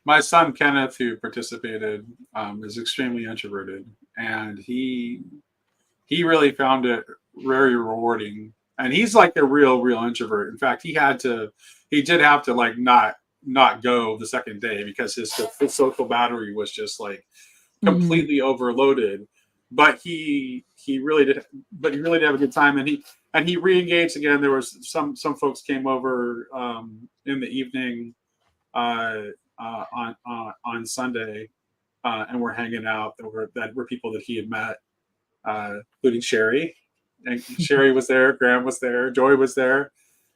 My son Kenneth, who participated, is extremely introverted, and he really found it very rewarding. And he's like a real introvert. In fact, he did have to like not go the second day because his social battery was just like completely overloaded. But he really did have a good time, and he re-engaged again. There was some folks came over in the evening on Sunday, and we're hanging out. That were people that he had met, including Sherry, and Sherry was there. Graham was there. Joy was there,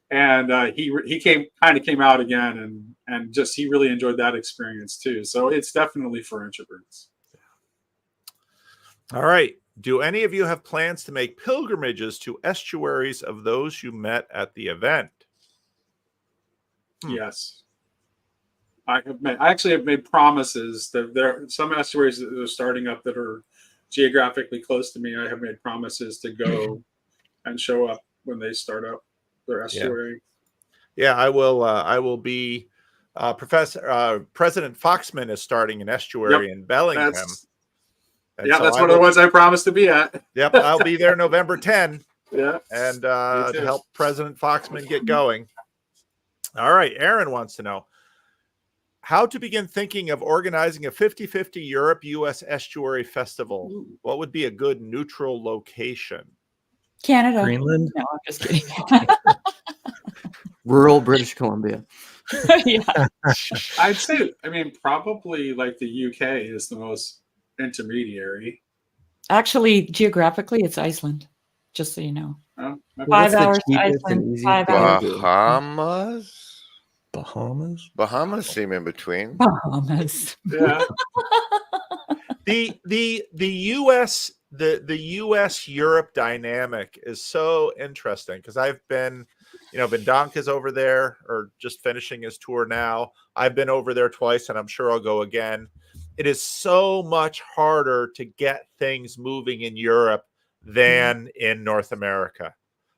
and he came out again, and just he really enjoyed that experience too. So it's definitely for introverts. All right. Do any of you have plans to make pilgrimages to estuaries of those you met at the event? Yes. I actually have made promises that there are some estuaries that are starting up that are geographically close to me. I have made promises to go and show up when they start up their estuary. Yeah, I will. I will be. President Foxman is starting an estuary in Bellingham. That's so one of the ones I promised to be at. Yep, I'll be there November 10. Yeah, and to help President Foxman get going. All right, Aaron wants to know how to begin thinking of organizing a 50-50 Europe-U.S. estuary festival. What would be a good neutral location? Canada. Greenland? No, I'm just kidding. Rural British Columbia. Yeah. I'd say, probably like the UK is the most intermediary. Actually, geographically, it's Iceland. Just so you know. Oh, okay. 5 hours to cheapest and Iceland, easiest 5 way to hours. do it? Bahamas? Bahamas? Bahamas seem in between. Bahamas. Yeah. The US US Europe dynamic is so interesting because I've been, Donk is over there or just finishing his tour now. I've been over there twice and I'm sure I'll go again. It is so much harder to get things moving in Europe than in North America.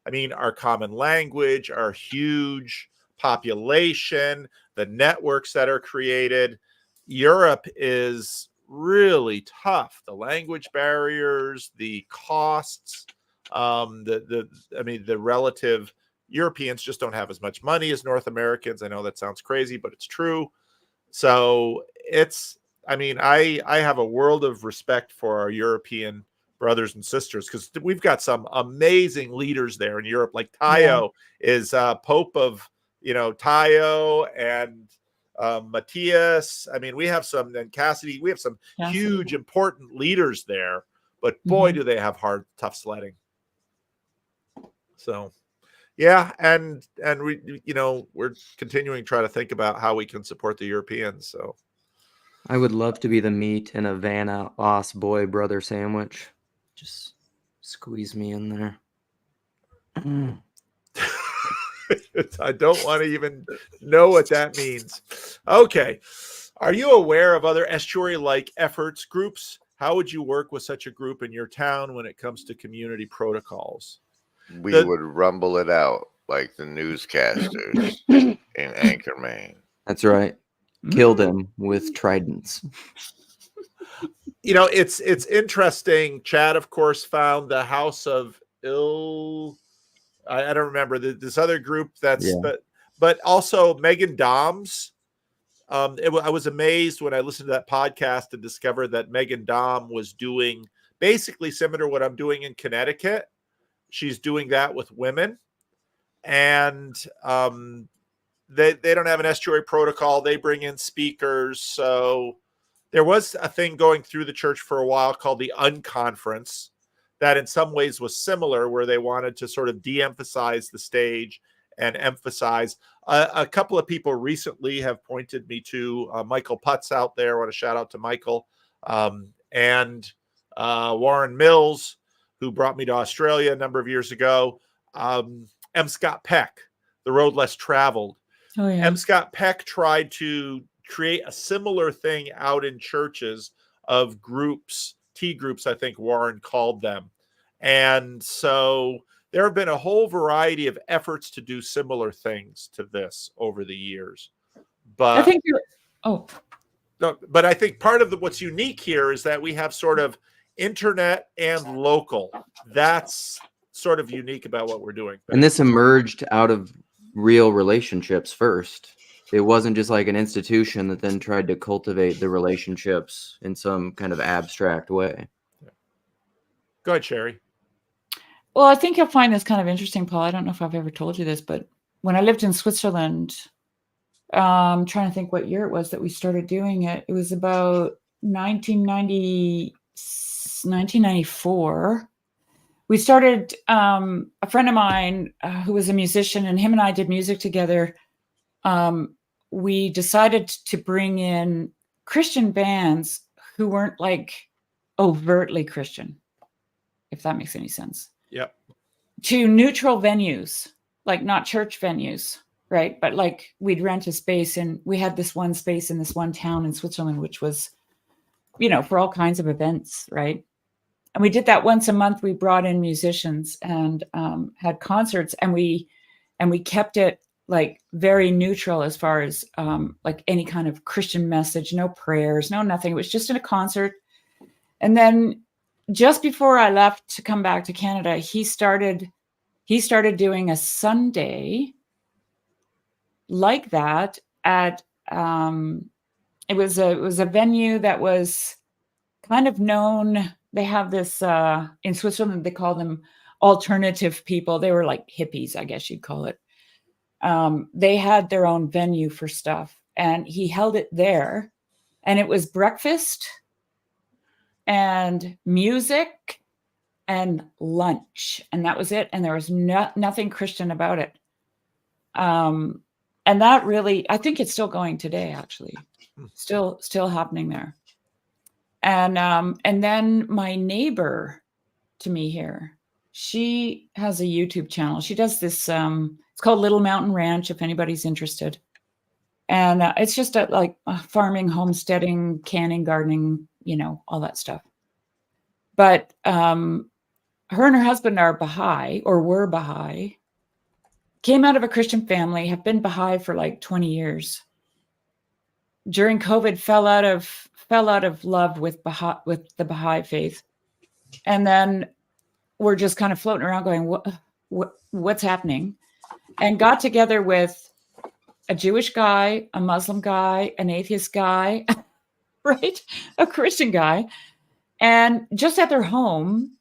I mean, our common language, our huge population, the networks that are created. Europe is really tough. The language barriers, the costs, the relative Europeans just don't have as much money as North Americans. I know that sounds crazy, but it's true. So I have a world of respect for our European brothers and sisters because we've got some amazing leaders there in Europe. Like Tayo is Pope of, Tayo and Matthias. We have some, and Cassidy, we have some huge, important leaders there, but boy, do they have tough sledding. So, yeah. And we, we're continuing to try to think about how we can support the Europeans. So I would love to be the meat in a Van Oss boy brother sandwich. Just squeeze me in there. I don't want to even know what that means. Okay. Are you aware of other estuary-like efforts groups? How would you work with such a group in your town when it comes to community protocols? We would rumble it out like the newscasters in Anchor, Maine. That's right. Kill them with tridents. It's interesting. Chad, of course, found the House of Ill. I don't remember this other group but also Megan Doms. I was amazed when I listened to that podcast and discovered that Megan Dom was doing basically similar to what I'm doing in Connecticut. She's doing that with women, and they don't have an estuary protocol. They bring in speakers. So there was a thing going through the church for a while called the Unconference that in some ways was similar, where they wanted to sort of de-emphasize the stage and emphasize. A couple of people recently have pointed me to Michael Putz out there. I want to shout out to Michael and Warren Mills, who brought me to Australia a number of years ago. M. Scott Peck, The Road Less Traveled. Oh, yeah. M. Scott Peck tried to create a similar thing out in churches of groups, T groups, I think Warren called them. And so there have been a whole variety of efforts to do similar things to this over the years. But I think but I think part of what's unique here is that we have sort of internet and local. That's sort of unique about what we're doing. And this emerged out of real relationships first. It wasn't just like an institution that then tried to cultivate the relationships in some kind of abstract way. Go ahead, Sherry. Well, I think you'll find this kind of interesting, Paul. I don't know if I've ever told you this, but when I lived in Switzerland, I'm trying to think what year it was that we started doing it. It was about 1994. We started, a friend of mine who was a musician, and him and I did music together. We decided to bring in Christian bands who weren't like overtly Christian, if that makes any sense. Yep. To neutral venues, like not church venues. right? But like we'd rent a space, and we had this one space in this one town in Switzerland, which was, for all kinds of events, right? And we did that once a month. We brought in musicians and had concerts, and we kept it like very neutral as far as like any kind of Christian message, no prayers, no nothing. It was just in a concert. And then just before I left to come back to Canada, he started doing a Sunday like that at it was a venue that was kind of known. They have this in Switzerland, they call them alternative people. They were like hippies, I guess you'd call it. They had their own venue for stuff, and he held it there, and it was breakfast and music and lunch, and that was it. And there was nothing Christian about it. And that really, I think it's still going today, actually, still happening there. And then my neighbor to me here, she has a YouTube channel. She does this, it's called Little Mountain Ranch, if anybody's interested. And it's just like farming, homesteading, canning, gardening, all that stuff. But her and her husband are Baha'i, or were Baha'i, came out of a Christian family, have been Baha'i for like 20 years. During COVID, fell out of love with the Baha'i faith. And then we're just kind of floating around going, what's happening? And got together with a Jewish guy, a Muslim guy, an atheist guy, right? A Christian guy. And just at their home.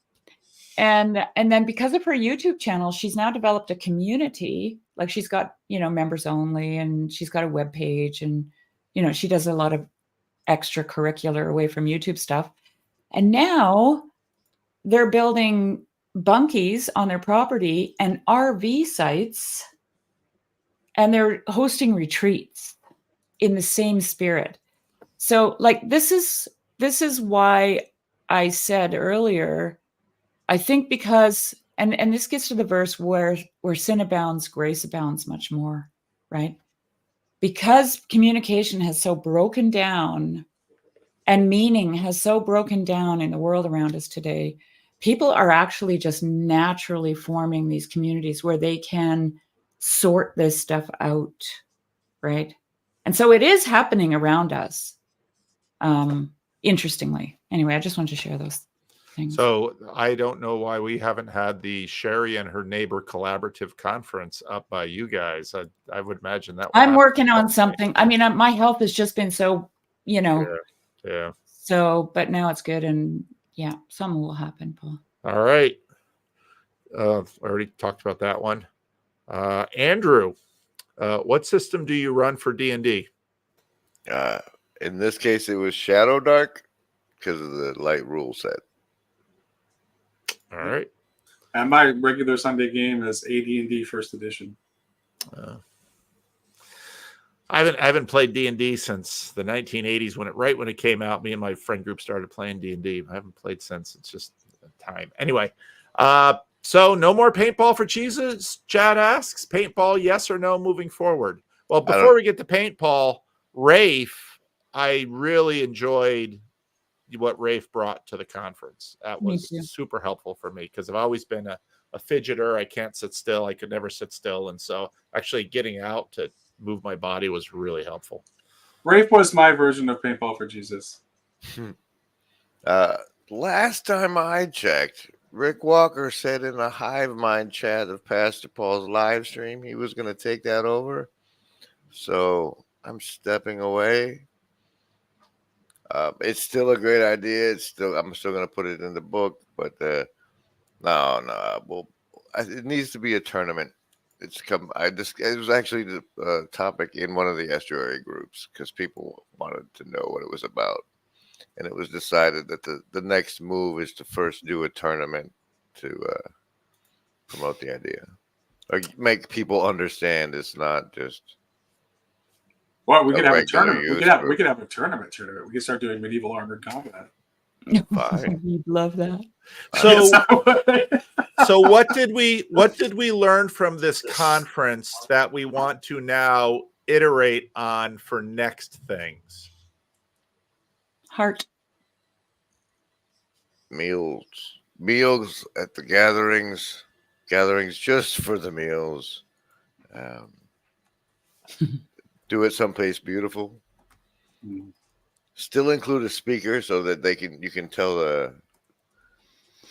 And then because of her YouTube channel, she's now developed a community. Like she's got, members only, and she's got a web page, and, she does a lot of extracurricular away from YouTube stuff. And now they're building bunkies on their property and RV sites, and they're hosting retreats in the same spirit. So like, this is why I said earlier, I think because, and this gets to the verse where sin abounds, grace abounds much more, right? Because communication has so broken down and meaning has so broken down in the world around us today, people are actually just naturally forming these communities where they can sort this stuff out, right? And so it is happening around us, interestingly. Anyway, I just wanted to share those things. So I don't know why we haven't had the Sherry and her neighbor collaborative conference up by you guys. I would imagine that. I'm working on something. I mean, my health has just been so, Yeah. So, but now it's good, and yeah, something will happen, Paul. All right. I already talked about that one. Andrew, what system do you run for D&D? In this case, it was Shadow Dark because of the light rule set. All right. And my regular Sunday game is AD&D First Edition. I haven't played D&D since the 1980s when it came out. Me and my friend group started playing D&D. I haven't played since. It's just time. Anyway, so no more paintball for cheeses? Chad asks. Paintball, yes or no moving forward? Well, before we get to paintball, Rafe, I really enjoyed what Rafe brought to the conference. That was super helpful for me because I've always been a fidgeter. I can't sit still. I could never sit still. And so actually getting out to move my body was really helpful. Rafe was my version of paintball for Jesus. Last time I checked, Rick Walker said in the Hive Mind chat of Pastor Paul's live stream he was going to take that over. So I'm stepping away. It's still a great idea. I'm still going to put it in the book, but no. Well, it needs to be a tournament. It was actually the topic in one of the estuary groups because people wanted to know what it was about, and it was decided that the next move is to first do a tournament to promote the idea or make people understand it's not just. Well, we could have a tournament. We could have a tournament. We could start doing medieval armored combat. Fine. You'd love that. So what did we learn from this conference that we want to now iterate on for next things? Heart. Meals at the gatherings just for the meals. Do it someplace beautiful. Still include a speaker so that you can tell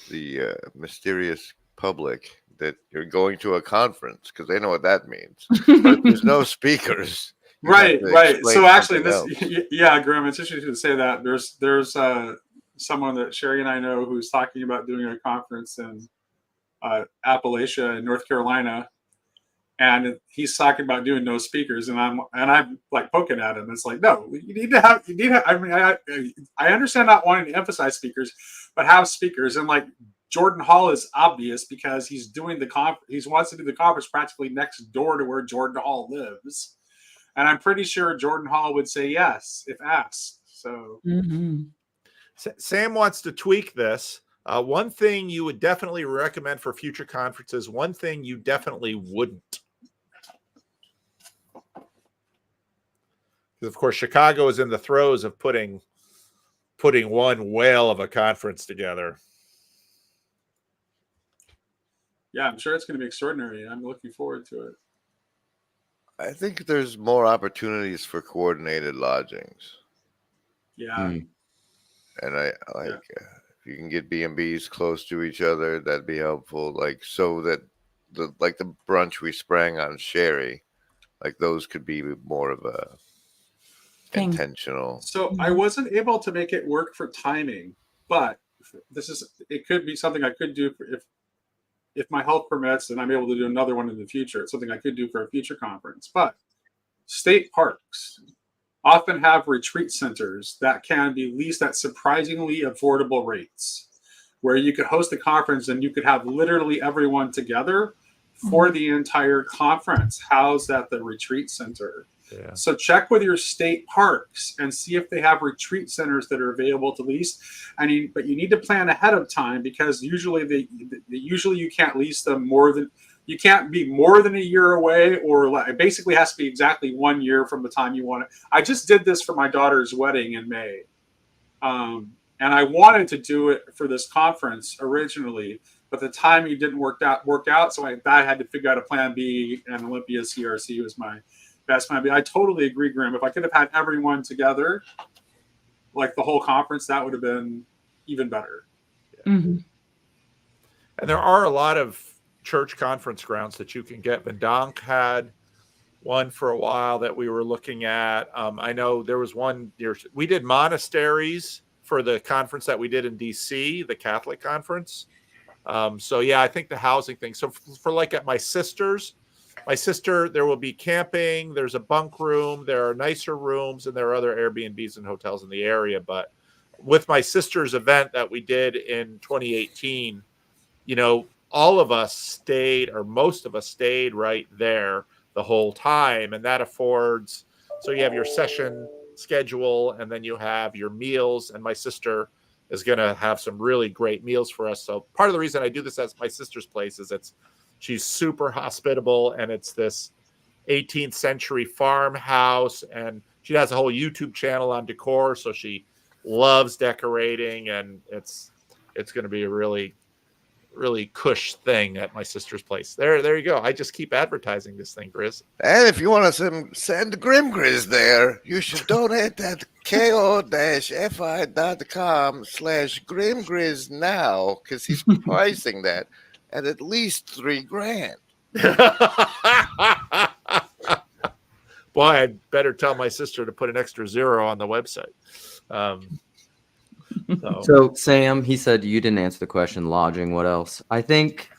the mysterious public that you're going to a conference, because they know what that means. But if there's no speakers, right. So actually, else. Graham, it's interesting to say that there's someone that Sherry and I know who's talking about doing a conference in Appalachia in North Carolina, and he's talking about doing no speakers, and I'm like poking at him. It's like, no, you need to have. I mean, I understand not wanting to emphasize speakers, but have speakers. And like Jordan Hall is obvious because he's doing he wants to do the conference practically next door to where Jordan Hall lives, and I'm pretty sure Jordan Hall would say yes if asked. So. Mm-hmm. Sam wants to tweak this. One thing you would definitely recommend for future conferences, one thing you definitely wouldn't. Because, of course, Chicago is in the throes of putting one whale of a conference together. Yeah, I'm sure it's going to be extraordinary. I'm looking forward to it. I think there's more opportunities for coordinated lodgings. Yeah. And I like if you can get B&Bs close to each other, that'd be helpful. Like so that the brunch we sprang on Sherry, like those could be more of a intentional. So I wasn't able to make it work for timing, but it could be something I could do if my health permits and I'm able to do another one in the future. It's something I could do for a future conference. But state parks often have retreat centers that can be leased at surprisingly affordable rates, where you could host a conference and you could have literally everyone together for the entire conference housed at the retreat center. Yeah. So check with your state parks and see if they have retreat centers that are available to lease. But you need to plan ahead of time, because usually you can't lease them you can't be more than a year away, or it basically has to be exactly 1 year from the time you want it. I just did this for my daughter's wedding in May. And I wanted to do it for this conference originally, but the timing didn't work out. So I had to figure out a plan B, and Olympia CRC was my best plan B. I totally agree, Graham. If I could have had everyone together, like the whole conference, that would have been even better. Yeah. Mm-hmm. And there are a lot of church conference grounds that you can get. Vendonk had one for a while that we were looking at. I know there was one. We did monasteries for the conference that we did in DC, the Catholic conference. So yeah, I think the housing thing. So for like at my sister, there will be camping. There's a bunk room. There are nicer rooms, and there are other Airbnbs and hotels in the area. But with my sister's event that we did in 2018, all of us stayed, or most of us stayed right there the whole time. And that affords, so you have your session schedule, and then you have your meals. And my sister is going to have some really great meals for us. So part of the reason I do this at my sister's place is she's super hospitable, and it's this 18th century farmhouse, and she has a whole YouTube channel on decor. So she loves decorating, and it's going to be a really, really cush thing at my sister's place. There you go. I just keep advertising this thing, Grizz. And if you want to send Grim Grizz there, you should donate at ko-fi.com/GrimGrizz now, because he's pricing that at least $3,000. Boy, I'd better tell my sister to put an extra 0 on the website. So Sam, he said you didn't answer the question. Lodging, what else? I think,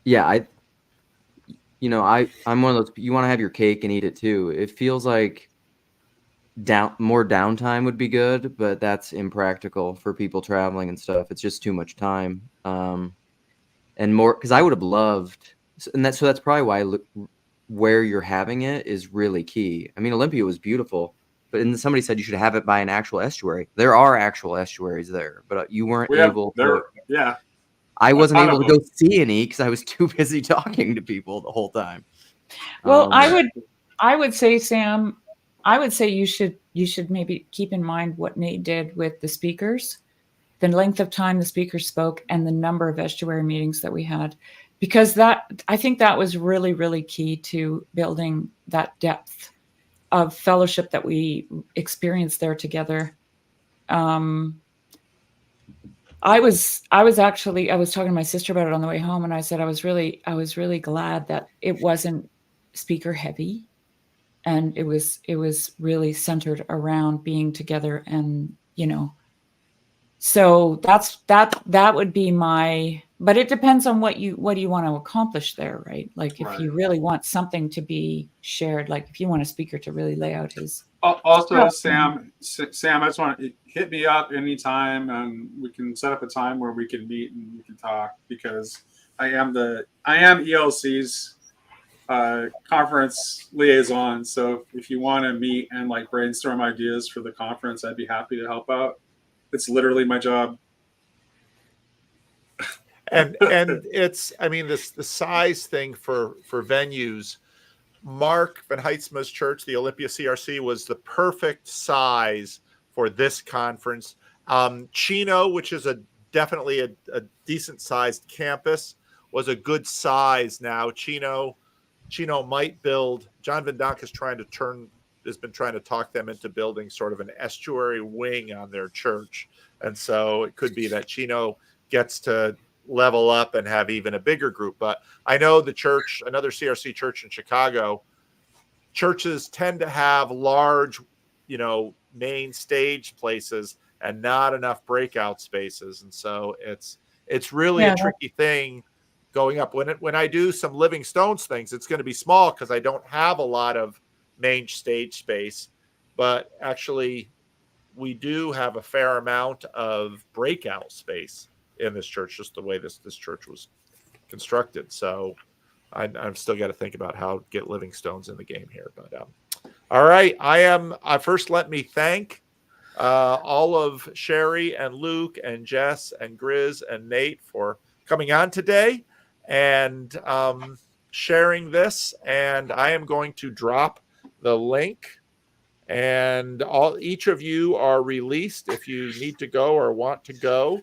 I'm one of those. You want to have your cake and eat it too. It feels like more downtime would be good, but that's impractical for people traveling and stuff. It's just too much time. And more, because I would have loved, and that's probably why where you're having it is really key. I mean, Olympia was beautiful, But then somebody said you should have it by an actual estuary. There are actual estuaries there, but you weren't able to. Yeah. I wasn't ton of able to go see any because I was too busy talking to people the whole time. Well, I would say, Sam, I would say you should maybe keep in mind what Nate did with the speakers, the length of time the speakers spoke, and the number of estuary meetings that we had, because I think that was really, really key to building that depth of fellowship that we experienced there together. I was talking to my sister about it on the way home, and I said I was really glad that it wasn't speaker heavy, and it was really centered around being together, and so that would be my. But it depends on what you want to accomplish there, right? Like if you really want something to be shared, like if you want a speaker to really lay out his. Also, Sam, I just want to hit me up anytime, and we can set up a time where we can meet and we can talk, because I am ELC's conference liaison. So if you want to meet and like brainstorm ideas for the conference, I'd be happy to help out. It's literally my job. And it's, I mean, the size thing for venues, Mark Van Heidsma's church, the Olympia CRC, was the perfect size for this conference. Chino, which is definitely a decent sized campus, was a good size. Now Chino might build. John Van Donk has been trying to talk them into building sort of an estuary wing on their church, and so it could be that Chino gets to level up and have even a bigger group. But I know the church, another CRC church in Chicago, churches tend to have large, main stage places and not enough breakout spaces, and so it's really a tricky thing going up. When I do some Living Stones things, it's going to be small because I don't have a lot of main stage space, but actually we do have a fair amount of breakout space in this church, just the way this church was constructed. So I'm still got to think about how to get Living Stones in the game here. But all right, first let me thank all of Sherry and Luke and Jess and Grizz and Nate for coming on today and sharing this. And I am going to drop the link, and each of you are released if you need to go or want to go.